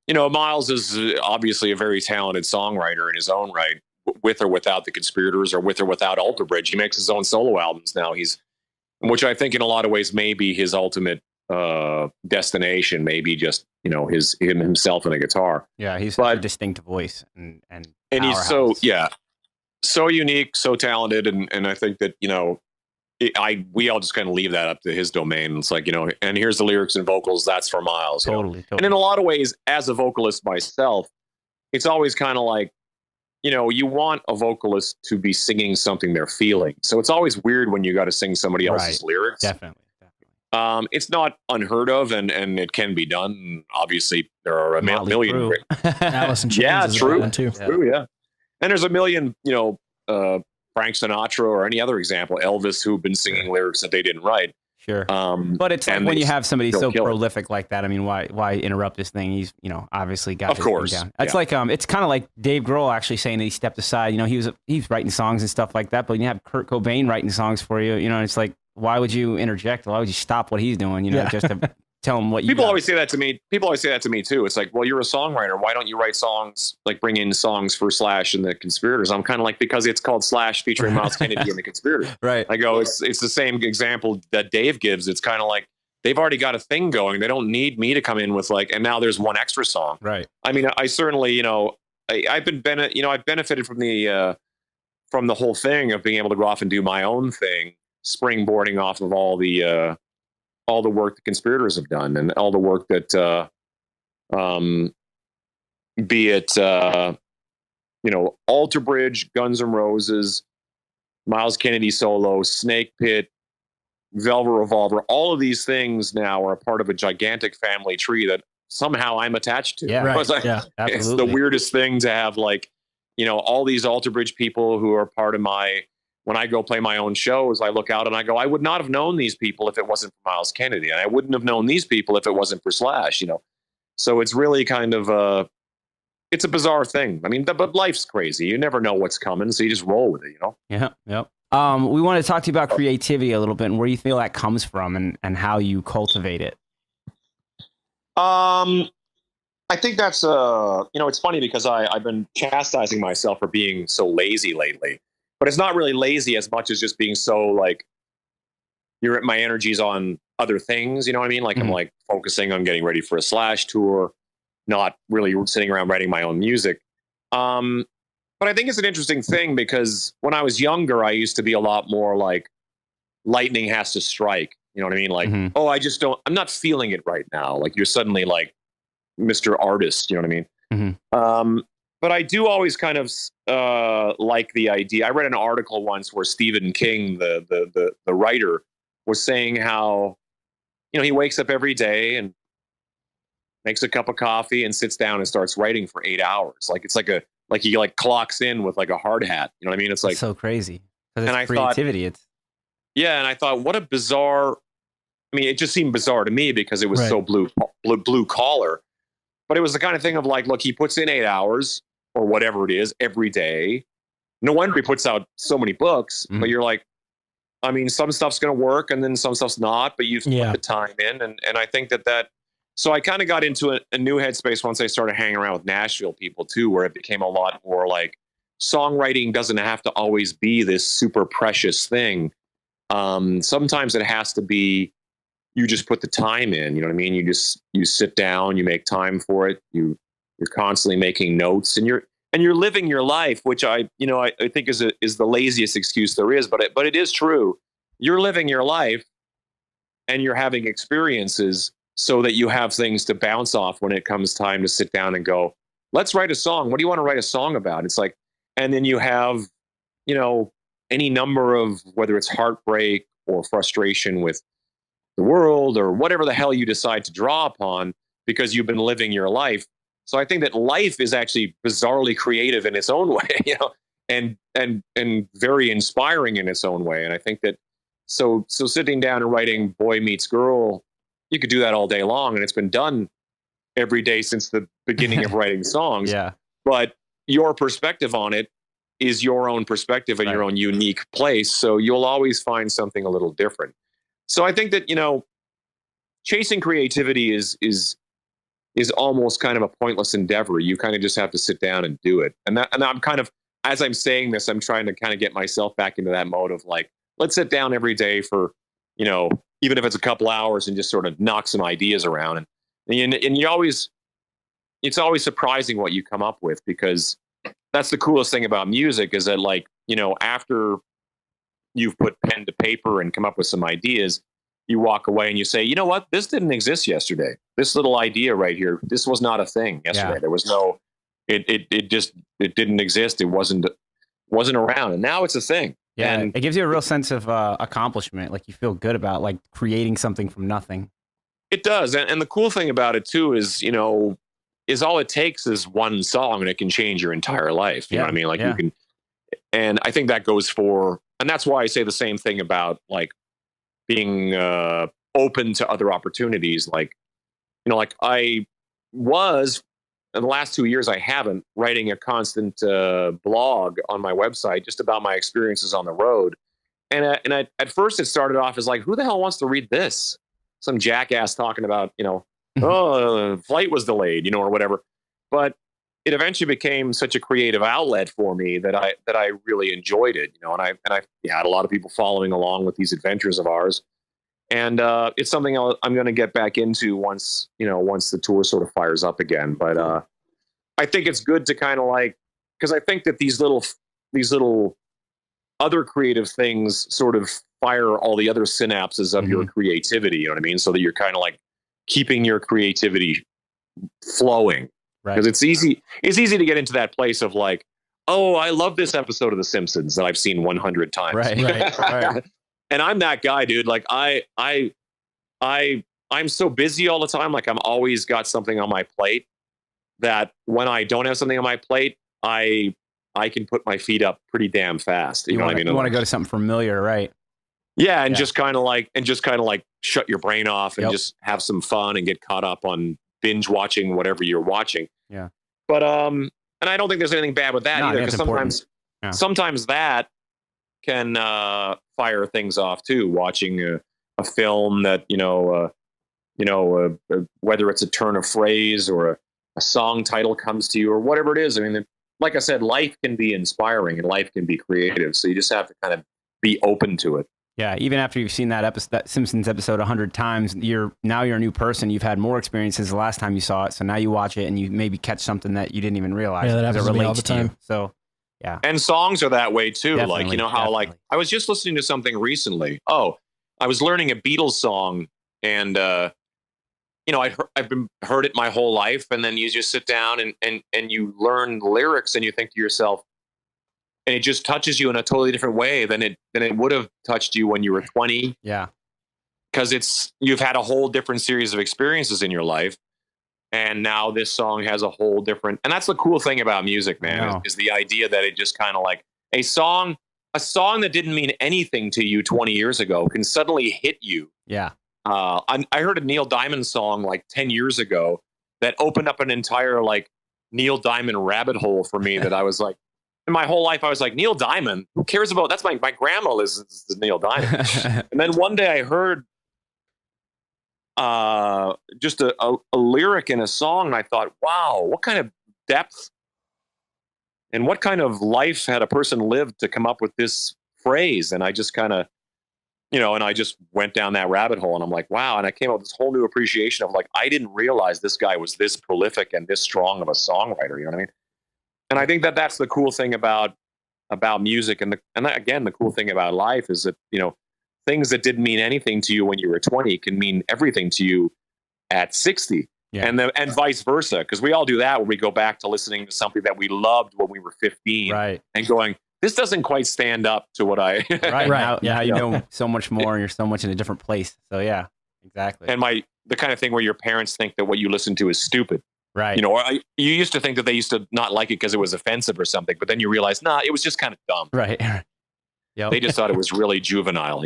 Myles is obviously a very talented songwriter in his own right, with or without the Conspirators, or with or without Alter Bridge. He makes his own solo albums now. Which I think in a lot of ways may be his ultimate destination, maybe just himself and a guitar. Yeah, he's a distinct voice and he's so unique, so talented, and I think that we all just kind of leave that up to his domain. It's like, and here's the lyrics and vocals. That's for Myles. Totally. And in a lot of ways, as a vocalist myself, it's always kind of like, you want a vocalist to be singing something they're feeling. So it's always weird when you got to sing somebody else's lyrics. Definitely. It's not unheard of, and it can be done. Obviously, there are a million. Alice in Chains. Yeah, is true. One too. True, yeah. And there's a million, Frank Sinatra or any other example, Elvis, who've been singing lyrics that they didn't write. Sure. But it's like when you have somebody so prolific like that, I mean, why interrupt this thing? He's, obviously got his thing down. It's like, it's kind of like Dave Grohl actually saying that he stepped aside. He's writing songs and stuff like that, but you have Kurt Cobain writing songs for you. It's like, why would you interject? Why would you stop what he's doing? Just to tell him what you. People always say that to me. People always say that to me too. It's like, well, you're a songwriter. Why don't you write songs, like bring in songs for Slash and the Conspirators? I'm kind of like, because it's called Slash featuring Myles Kennedy and the Conspirators. Right. I go, it's the same example that Dave gives. It's kind of like they've already got a thing going. They don't need me to come in with and now there's one extra song. Right. I mean, I certainly, I've benefited from the whole thing of being able to go off and do my own thing, springboarding off of all the work the Conspirators have done, and all the work that, be it, Alter Bridge, Guns N' Roses, Myles Kennedy solo, Snake Pit, Velvet Revolver, all of these things now are a part of a gigantic family tree that somehow I'm attached to. Yeah, right. Absolutely. It's the weirdest thing to have, all these Alter Bridge people who are part of when I go play my own shows, I look out and I go, I would not have known these people if it wasn't for Myles Kennedy. And I wouldn't have known these people if it wasn't for Slash, So it's really kind of it's a bizarre thing. I mean, but life's crazy. You never know what's coming. So you just roll with it, Yeah. Yep. We want to talk to you about creativity a little bit and where you feel that comes from and how you cultivate it. I think that's, it's funny because I've been chastising myself for being so lazy lately. But it's not really lazy as much as just being so my energy's on other things. You know what I mean? Like, mm-hmm. I'm focusing on getting ready for a Slash tour, not really sitting around writing my own music. But I think it's an interesting thing because when I was younger, I used to be a lot more like lightning has to strike. You know what I mean? Like, mm-hmm. I'm not feeling it right now. Like you're suddenly like Mr. Artist. You know what I mean? Mm-hmm. But I do always kind of like the idea. I read an article once where Stephen King, the writer, was saying how, he wakes up every day and makes a cup of coffee and sits down and starts writing for 8 hours. Like it's he clocks in with a hard hat. You know what I mean? It's so crazy. And I creativity. And I thought, what a bizarre. I mean, it just seemed bizarre to me because it was so blue collar. But it was the kind of thing of look, he puts in 8 hours or whatever it is every day. No wonder he puts out so many books, but you're like, I mean, some stuff's going to work and then some stuff's not, but you've put the time in. And I think that, so I kind of got into a new headspace once I started hanging around with Nashville people too, where it became a lot more like songwriting doesn't have to always be this super precious thing. Sometimes it has to be, you just put the time in, you know what I mean? You sit down, you make time for it. You're constantly making notes and you're living your life, which I think is the laziest excuse there is, but it is true. You're living your life and you're having experiences so that you have things to bounce off when it comes time to sit down and go, let's write a song. What do you want to write a song about? It's like, and then you have, any number of, whether it's heartbreak or frustration with the world or whatever the hell you decide to draw upon because you've been living your life. So I think that life is actually bizarrely creative in its own way, and very inspiring in its own way. And I think that so sitting down and writing Boy Meets Girl, you could do that all day long, and it's been done every day since the beginning of writing songs. Yeah. But your perspective on it is your own perspective and your own unique place. So you'll always find something a little different. So I think that, chasing creativity is is almost kind of a pointless endeavor. You kind of just have to sit down and do it. And I'm kind of, as I'm saying this, I'm trying to kind of get myself back into that mode of like, let's sit down every day for, even if it's a couple hours and just sort of knock some ideas around. And you always, it's always surprising what you come up with, because that's the coolest thing about music is that, like, after you've put pen to paper and come up with some ideas, you walk away and you say, you know what, this didn't exist yesterday. This little idea right here, this was not a thing yesterday. Yeah. There was no, it didn't exist. It wasn't around. And now it's a thing. Yeah. And it gives you a real sense of accomplishment. Like, you feel good about like creating something from nothing. It does. And the cool thing about it too is, is all it takes is one song and it can change your entire life. You know what I mean? Like you can, and I think that goes for, and that's why I say the same thing about like being open to other opportunities. Like, like I was in the last 2 years, I haven't, writing a constant blog on my website just about my experiences on the road. And at first it started off as like, who the hell wants to read this? Some jackass talking about, oh, flight was delayed, or whatever. But it eventually became such a creative outlet for me that I really enjoyed it, and I had a lot of people following along with these adventures of ours. And it's something I'm going to get back into once the tour sort of fires up again. But I think it's good to kind of like, because I think that these little other creative things sort of fire all the other synapses of your creativity. You know what I mean? So that you're kind of like keeping your creativity flowing. Right. Because it's easy to get into that place of like, oh, I love this episode of The Simpsons that I've seen 100 times. Right. And I'm that guy, dude. Like I'm so busy all the time. Like I'm always got something on my plate, that when I don't have something on my plate, I can put my feet up pretty damn fast. You know what I mean? You want to go to something familiar, right? Yeah. And just kind of like shut your brain off and just have some fun and get caught up on binge watching whatever you're watching. Yeah. But, and I don't think there's anything bad with that either. Because sometimes that can fire things off too. Watching a film that, whether it's a turn of phrase or a song title comes to you or whatever it is. I mean, like I said, life can be inspiring and life can be creative. So you just have to kind of be open to it. Yeah, even after you've seen that Simpsons episode 100 times, you're a new person. You've had more experiences the last time you saw it, so now you watch it and you maybe catch something that you didn't even realize. Yeah, that happens to me all the time. So, yeah. And songs are that way too. Definitely, like, how like I was just listening to something recently. Oh, I was learning a Beatles song, and I've heard it my whole life, and then you just sit down and you learn the lyrics, and you think to yourself, and it just touches you in a totally different way than it would have touched you when you were 20. Yeah. Because you've had a whole different series of experiences in your life. And now this song has a whole different, and that's the cool thing about music, man, is the idea that it just kind of like a song that didn't mean anything to you 20 years ago can suddenly hit you. Yeah. I heard a Neil Diamond song like 10 years ago that opened up an entire like Neil Diamond rabbit hole for me that I was like, in my whole life, I was like, Neil Diamond, who cares about, that's my grandma listens to Neil Diamond. And then one day I heard just a lyric in a song, and I thought, wow, what kind of depth and what kind of life had a person lived to come up with this phrase? And I just kind of, and I just went down that rabbit hole, and I'm like, wow. And I came up with this whole new appreciation of like, I didn't realize this guy was this prolific and this strong of a songwriter. You know what I mean? And I think that that's the cool thing about music, and again, the cool thing about life is that things that didn't mean anything to you when you were 20 can mean everything to you at 60, and vice versa. Because we all do that when we go back to listening to something that we loved when we were 15, right? And going, this doesn't quite stand up to what I right. Now you know so much more, and you're so much in a different place. So yeah, exactly. And the kind of thing where your parents think that what you listen to is stupid. Right. Or you used to think that they used to not like it because it was offensive or something, but then you realize, it was just kind of dumb. Right. Yep. They just thought it was really juvenile,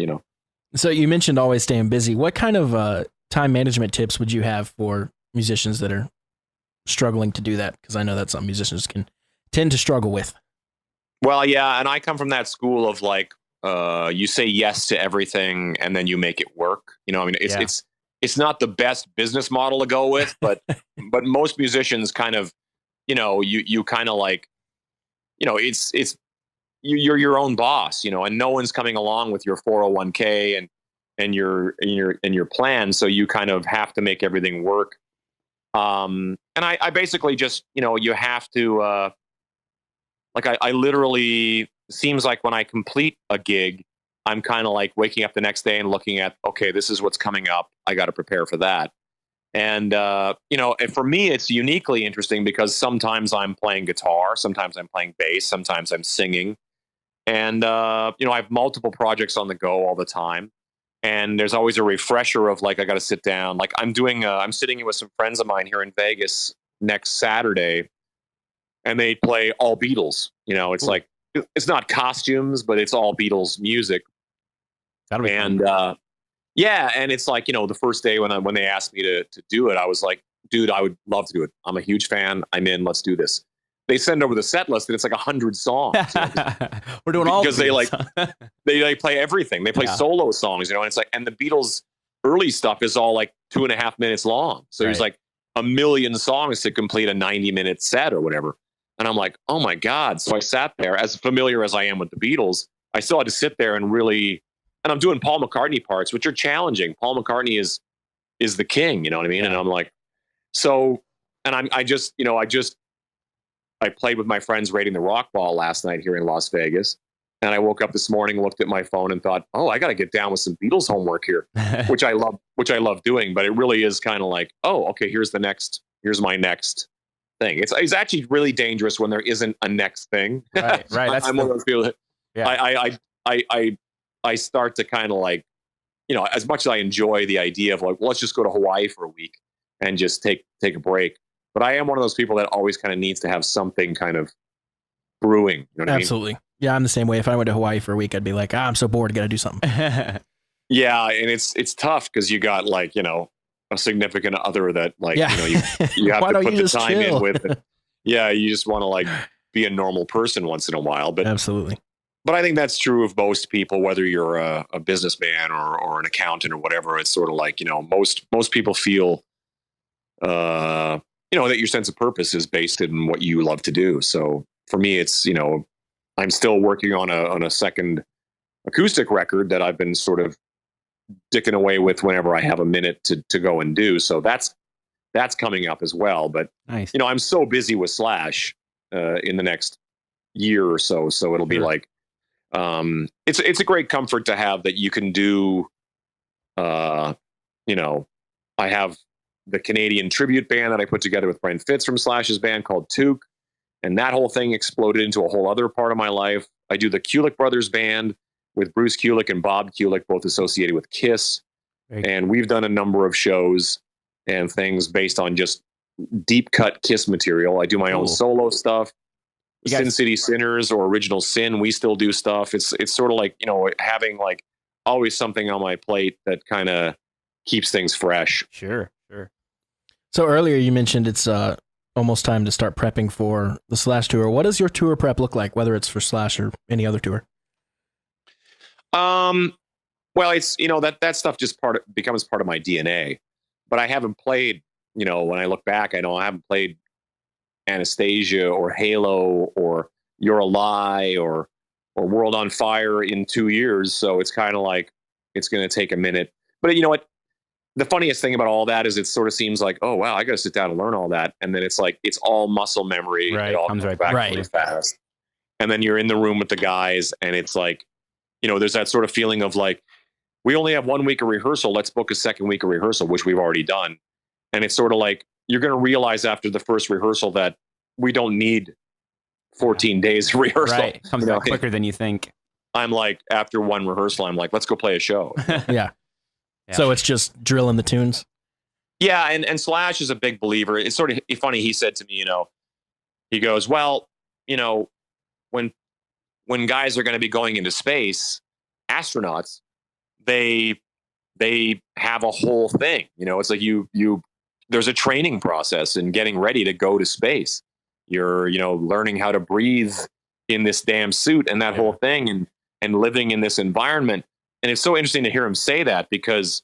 So you mentioned always staying busy. What kind of time management tips would you have for musicians that are struggling to do that? Because I know that's something musicians can tend to struggle with. Well, yeah, and I come from that school of like, you say yes to everything and then you make it work. It's it's not the best business model to go with, but most musicians kind of, you kind of like, it's you're your own boss, and no one's coming along with your 401k and your plan. So you kind of have to make everything work. And I basically just, you have to, I literally, seems like when I complete a gig, I'm kind of like waking up the next day and looking at, okay, this is what's coming up. I got to prepare for that. And, and for me, it's uniquely interesting because sometimes I'm playing guitar, sometimes I'm playing bass, sometimes I'm singing. And, I have multiple projects on the go all the time. And there's always a refresher of like, I got to sit down. Like I'm sitting with some friends of mine here in Vegas next Saturday, and they play all Beatles. It's like, it's not costumes, but it's all Beatles music. That'll be fun. And it's like, the first day when they asked me to do it, I was like, dude, I would love to do it. I'm a huge fan. I'm in. Let's do this. They send over the set list and it's like 100 songs. We're doing all because they play everything. They play solo songs, and it's like, and the Beatles early stuff is all like 2.5 minutes long. So there's like a million songs to complete a 90-minute set or whatever. And I'm like, oh my God. So I sat there, as familiar as I am with the Beatles, I still had to sit there and really, and I'm doing Paul McCartney parts, which are challenging. Paul McCartney is the king, you know what I mean? And I'm like, so, and I played with my friends rating the Rock Ball last night here in Las Vegas. And I woke up this morning, looked at my phone and thought, oh, I got to get down with some Beatles homework here, which I love doing. But it really is kind of like, oh, okay, here's my next thing. It's actually really dangerous when there isn't a next thing. Right. That's I'm one of those people that I start to kind of like, as much as I enjoy the idea of like, well, let's just go to Hawaii for a week and just take a break. But I am one of those people that always kind of needs to have something kind of brewing. You know what Absolutely. I mean? Yeah, I'm the same way. If I went to Hawaii for a week, I'd be like, I'm so bored. I got to do something. Yeah. And it's tough because you got like, a significant other that like, you have to put the time in with it. Yeah. You just want to like be a normal person once in a while. But absolutely. But I think that's true of most people, whether you're a businessman or an accountant or whatever. It's sort of like, most people feel, that your sense of purpose is based in what you love to do. So for me, it's, I'm still working on a second acoustic record that I've been sort of dicking away with whenever I have a minute to go and do. So that's coming up as well. But, nice. I'm so busy with Slash in the next year or so. So it'll be like, it's a great comfort to have that you can do, I have the Canadian tribute band that I put together with Brian Fitz from Slash's band called Took. And that whole thing exploded into a whole other part of my life. I do the Kulick Brothers band with Bruce Kulick and Bob Kulick, both associated with Kiss. And we've done a number of shows and things based on just deep cut Kiss material. I do my own solo stuff. Sin City Sinners or Original Sin, we still do stuff. It's sort of like, having like always something on my plate that kind of keeps things fresh. Sure. So earlier you mentioned it's almost time to start prepping for the Slash tour. What does your tour prep look like, whether it's for Slash or any other tour? Well, it's, that stuff just becomes part of my DNA, but I haven't played, when I look back, I know I haven't played Anastasia or Halo or You're a Lie or World on Fire in 2 years. So it's kind of like, it's going to take a minute, but you know what? The funniest thing about all that is it sort of seems like, oh, wow, I got to sit down and learn all that. And then it's like, it's all muscle memory. Right. It all comes right back back. really fast. And then you're in the room with the guys and it's like, there's that sort of feeling of like, we only have 1 week of rehearsal. Let's book a second week of rehearsal, which we've already done. And it's sort of like, you're going to realize after the first rehearsal that we don't need 14 days of rehearsal. Right. Comes back quicker than you think. I'm like, after one rehearsal, I'm like, let's go play a show. Yeah. So it's just drilling the tunes. Yeah. And Slash is a big believer. It's sort of funny. He said to me, he goes, well, when guys are going to be going into space, astronauts, they have a whole thing, it's like there's a training process in getting ready to go to space. You're, learning how to breathe in this damn suit and that whole thing and living in this environment. And it's so interesting to hear him say that because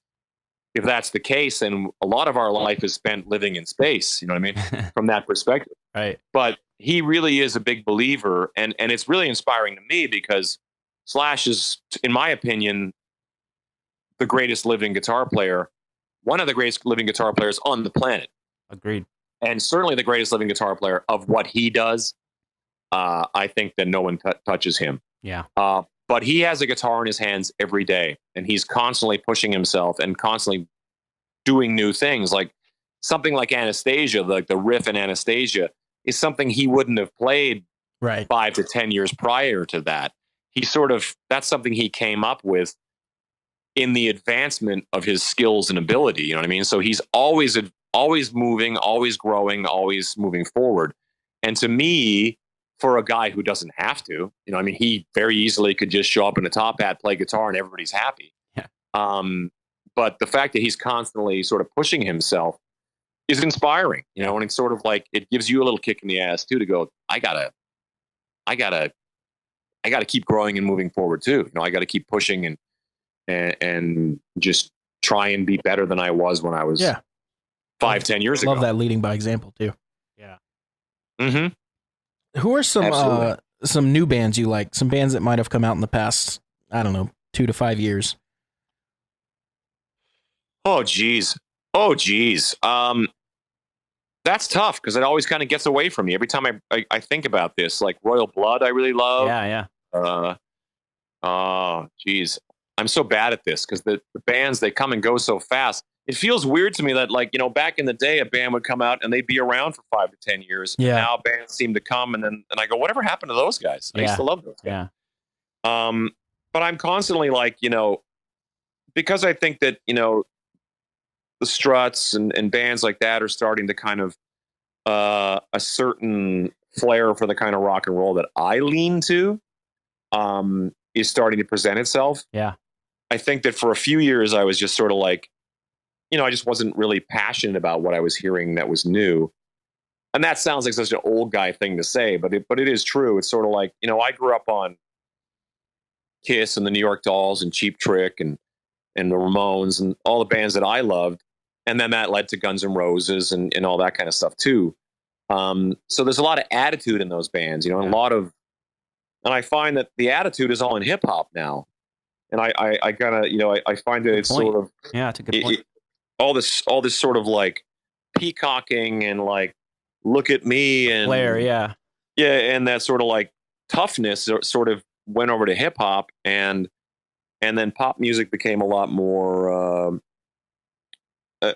if that's the case, then a lot of our life is spent living in space. You know what I mean? From that perspective. Right. But he really is a big believer, and it's really inspiring to me because Slash is, in my opinion, the greatest living guitar player, one of the greatest living guitar players on the planet. Agreed. And certainly the greatest living guitar player of what he does. I think that no one touches him. Yeah. But he has a guitar in his hands every day, and he's constantly pushing himself and constantly doing new things. Like something like Anastasia, like the riff in Anastasia, is something he wouldn't have played 5 to 10 years prior to that. That's something he came up with in the advancement of his skills and ability. You know what I mean? So he's always moving, always growing, always moving forward. And to me, for a guy who doesn't have to, you know, I mean, he very easily could just show up in a top hat, play guitar, and everybody's happy. Yeah. But the fact that he's constantly sort of pushing himself is inspiring, you know, and it's sort of like, it gives you a little kick in the ass too, to go, I gotta keep growing and moving forward too. You know, I got to keep pushing and just try and be better than I was when I was 5-10 years ago. Love that leading by example too. Yeah. Mm-hmm. Who are some new bands you like? Some bands that might have come out in the past, I don't know, 2 to 5 years. Oh geez. That's tough because it always kind of gets away from me every time I think about this. Like Royal Blood, I really love. Yeah. Oh geez, I'm so bad at this because the bands, they come and go so fast. It feels weird to me that, like, you know, back in the day, a band would come out and they'd be around for 5 to 10 years. Yeah. Now bands seem to come and I go, whatever happened to those guys? I used to love those guys. Yeah. But I'm constantly like, you know, because I think that, you know, the Struts and bands like that are starting to kind of a certain flair for the kind of rock and roll that I lean to is starting to present itself. Yeah. I think that for a few years I was just sort of like, you know, I just wasn't really passionate about what I was hearing that was new. And that sounds like such an old guy thing to say, but it is true. It's sort of like, you know, I grew up on Kiss and the New York Dolls and Cheap Trick and the Ramones and all the bands that I loved. And then that led to Guns N' Roses and all that kind of stuff too. So there's a lot of attitude in those bands, you know, and and I find that the attitude is all in hip hop now. And I kind of, you know, I find that it's sort of, it's a good point. All this sort of like peacocking and like, look at me and Flair, yeah. And that sort of like toughness sort of went over to hip hop, and then pop music became a lot more,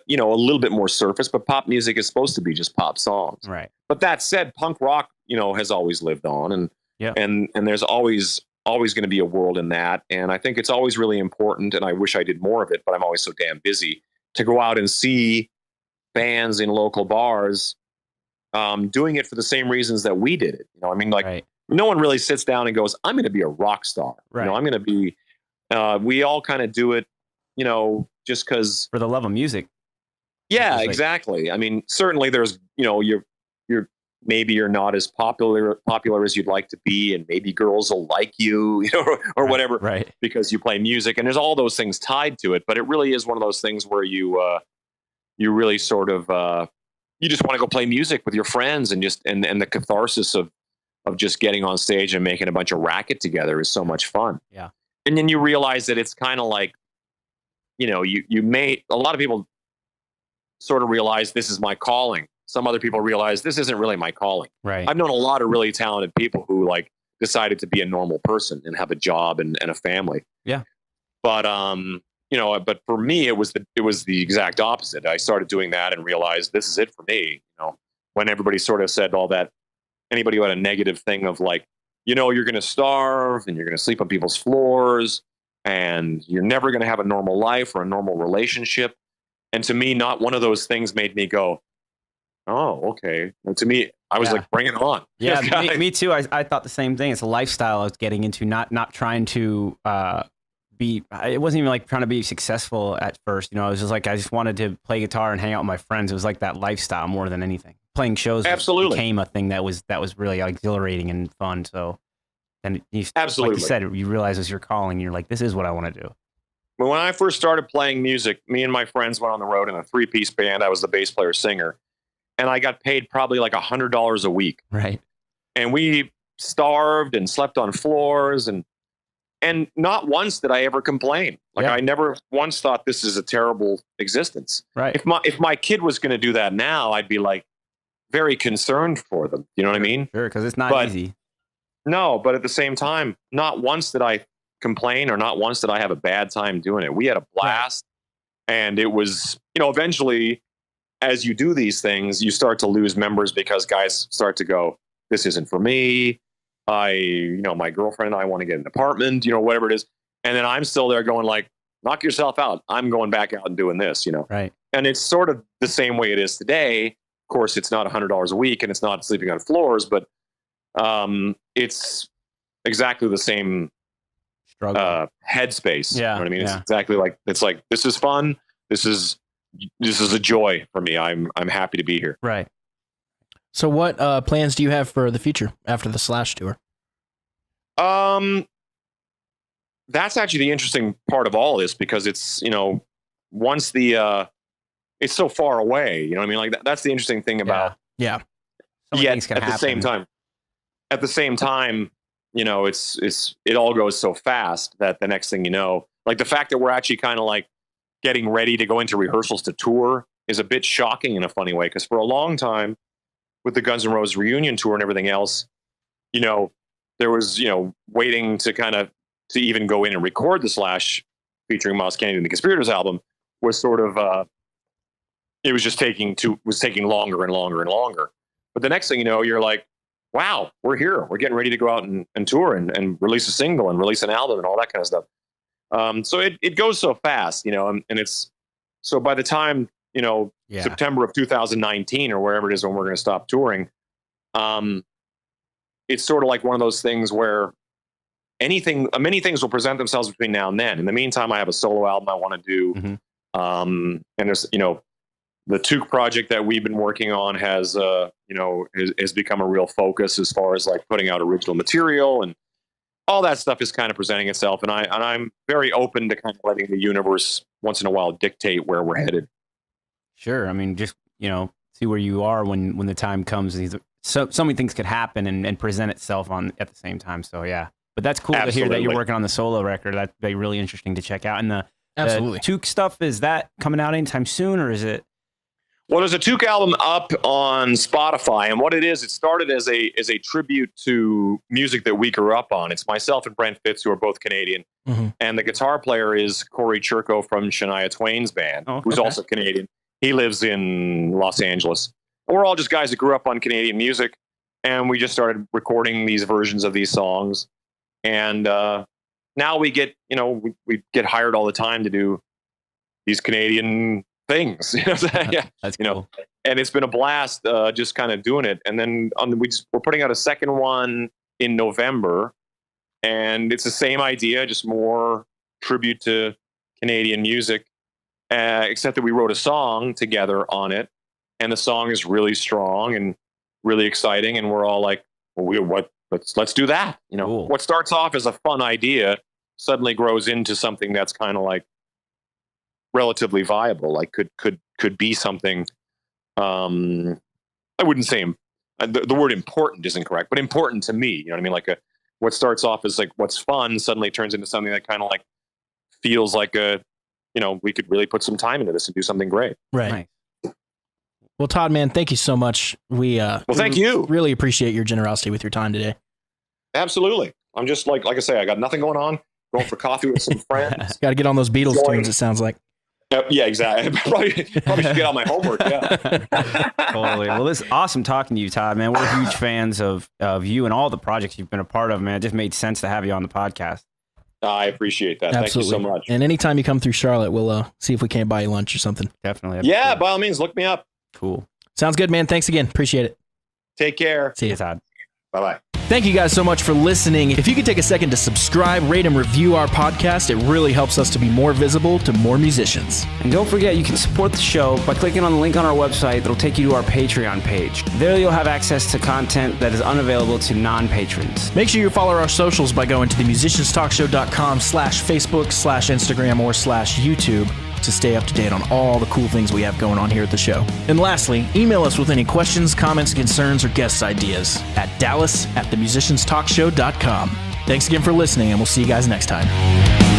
you know, a little bit more surface. But pop music is supposed to be just pop songs, right? But that said, punk rock, you know, has always lived on, and there's always going to be a world in that. And I think it's always really important. And I wish I did more of it, but I'm always so damn busy to go out and see bands in local bars doing it for the same reasons that we did it. You know, I mean, like no one really sits down and goes, I'm going to be a rock star. Right. You know, I'm going to be, we all kind of do it, you know, just because. For the love of music. Yeah, exactly. I mean, certainly there's, you know, maybe you're not as popular as you'd like to be, and maybe girls will like you, you know, or whatever, right? Because you play music, and there's all those things tied to it. But it really is one of those things where you really sort of you just want to go play music with your friends, and just and the catharsis of just getting on stage and making a bunch of racket together is so much fun. Yeah, and then you realize that it's kind of like, you know, a lot of people sort of realize this is my calling. Some other people realize this isn't really my calling. Right. I've known a lot of really talented people who like decided to be a normal person and have a job and a family. Yeah. But you know, but for me, it was the exact opposite. I started doing that and realized this is it for me. You know, when everybody sort of said all that, anybody who had a negative thing of like, you know, you're going to starve and you're going to sleep on people's floors and you're never going to have a normal life or a normal relationship. And to me, not one of those things made me go, oh, okay. And to me, I was like, bring it on. Yeah, me too. I thought the same thing. It's a lifestyle I was getting into, not trying to it wasn't even like trying to be successful at first. You know, I was just like, I just wanted to play guitar and hang out with my friends. It was like that lifestyle more than anything. Playing shows became a thing that was really exhilarating and fun. So, and like you said, you realize it's your calling. You're like, this is what I want to do. when I first started playing music, me and my friends went on the road in a 3-piece band. I was the bass player singer, and I got paid probably like $100 a week. Right. And we starved and slept on floors, and not once did I ever complain. Like I never once thought this is a terrible existence. Right. If my kid was going to do that now, I'd be like very concerned for them. You know what I mean? Sure, because it's not easy. No, but at the same time, not once did I complain, or not once did I have a bad time doing it. We had a blast, and it was, eventually, as you do these things, you start to lose members because guys start to go, this isn't for me. My girlfriend and I want to get an apartment, whatever it is. And then I'm still there going like, knock yourself out. I'm going back out and doing this, Right. And it's sort of the same way it is today. Of course, it's not $100 a week, and it's not sleeping on floors, but it's exactly the same headspace. Yeah. You know what I mean? It's exactly like, it's like, this is fun. This is a joy for me. I'm happy to be here. Right. So what plans do you have for the future after the Slash tour? That's actually the interesting part of all this, because it's, once it's so far away, you know what I mean? Like that's the interesting thing about, yeah. Yet at the same time, it all goes so fast that the next thing you know, like the fact that we're actually kind of like getting ready to go into rehearsals to tour is a bit shocking in a funny way. Cause for a long time with the Guns N' Roses reunion tour and everything else, there was, waiting to even go in and record the Slash featuring Myles Kennedy and the Conspirators album was sort of, it was just taking longer and longer and longer. But the next thing you know, you're like, wow, we're here. We're getting ready to go out and tour and release a single and release an album and all that kind of stuff. So it goes so fast, and it's, so by the time, September of 2019 or wherever it is when we're going to stop touring, it's sort of like one of those things where many things will present themselves between now and then. In the meantime, I have a solo album I want to do. Mm-hmm. And there's, the Took project that we've been working on has become a real focus as far as like putting out original material, and all that stuff is kind of presenting itself. And I'm very open to kind of letting the universe once in a while dictate where we're headed. Sure. I mean, just, see where you are when the time comes. So many things could happen and present itself at the same time. So yeah, but that's cool to hear that you're working on the solo record. That'd be really interesting to check out. And the Took stuff, is that coming out anytime soon, or is it? Well, there's a Took album up on Spotify, and what it is, it started as a tribute to music that we grew up on. It's myself and Brent Fitz, who are both Canadian, and the guitar player is Corey Churko from Shania Twain's band, who's also Canadian. He lives in Los Angeles. We're all just guys that grew up on Canadian music, and we just started recording these versions of these songs. And now we get, we get hired all the time to do these Canadian things. That's cool. And it's been a blast just kind of doing it. And then we're putting out a second one in November, and it's the same idea, just more tribute to Canadian music, except that we wrote a song together on it, and the song is really strong and really exciting, and we're all like, let's do that. Cool. What starts off as a fun idea suddenly grows into something that's kind of like relatively viable, like could be something. I wouldn't say the word important isn't correct, but important to me. You know what I mean? Like what starts off as like what's fun suddenly turns into something that kind of like feels like we could really put some time into this and do something great. Right. Nice. Well, Todd, man, thank you so much. Thank you. Really appreciate your generosity with your time today. Absolutely. I'm just like I say, I got nothing going on. Going for coffee with some friends. Got to get on those Beatles tunes, it sounds like. Yeah, exactly. probably should get on my homework. Yeah. Totally. Well, it's awesome talking to you, Todd, man. We're huge fans of you and all the projects you've been a part of, man. It just made sense to have you on the podcast. I appreciate that. Absolutely. Thank you so much. And anytime you come through Charlotte, we'll see if we can't buy you lunch or something. Definitely. Yeah, by all means, look me up. Cool. Sounds good, man. Thanks again. Appreciate it. Take care. See you, Todd. Bye-bye. Thank you guys so much for listening. If you could take a second to subscribe, rate, and review our podcast, it really helps us to be more visible to more musicians. And don't forget, you can support the show by clicking on the link on our website that'll take you to our Patreon page. There you'll have access to content that is unavailable to non-patrons. Make sure you follow our socials by going to themusicianstalkshow.com/Facebook/Instagram or /YouTube to stay up to date on all the cool things we have going on here at the show. And lastly, email us with any questions, comments, concerns, or guest ideas at dallas@themusicianstalkshow.com. Thanks again for listening, and we'll see you guys next time.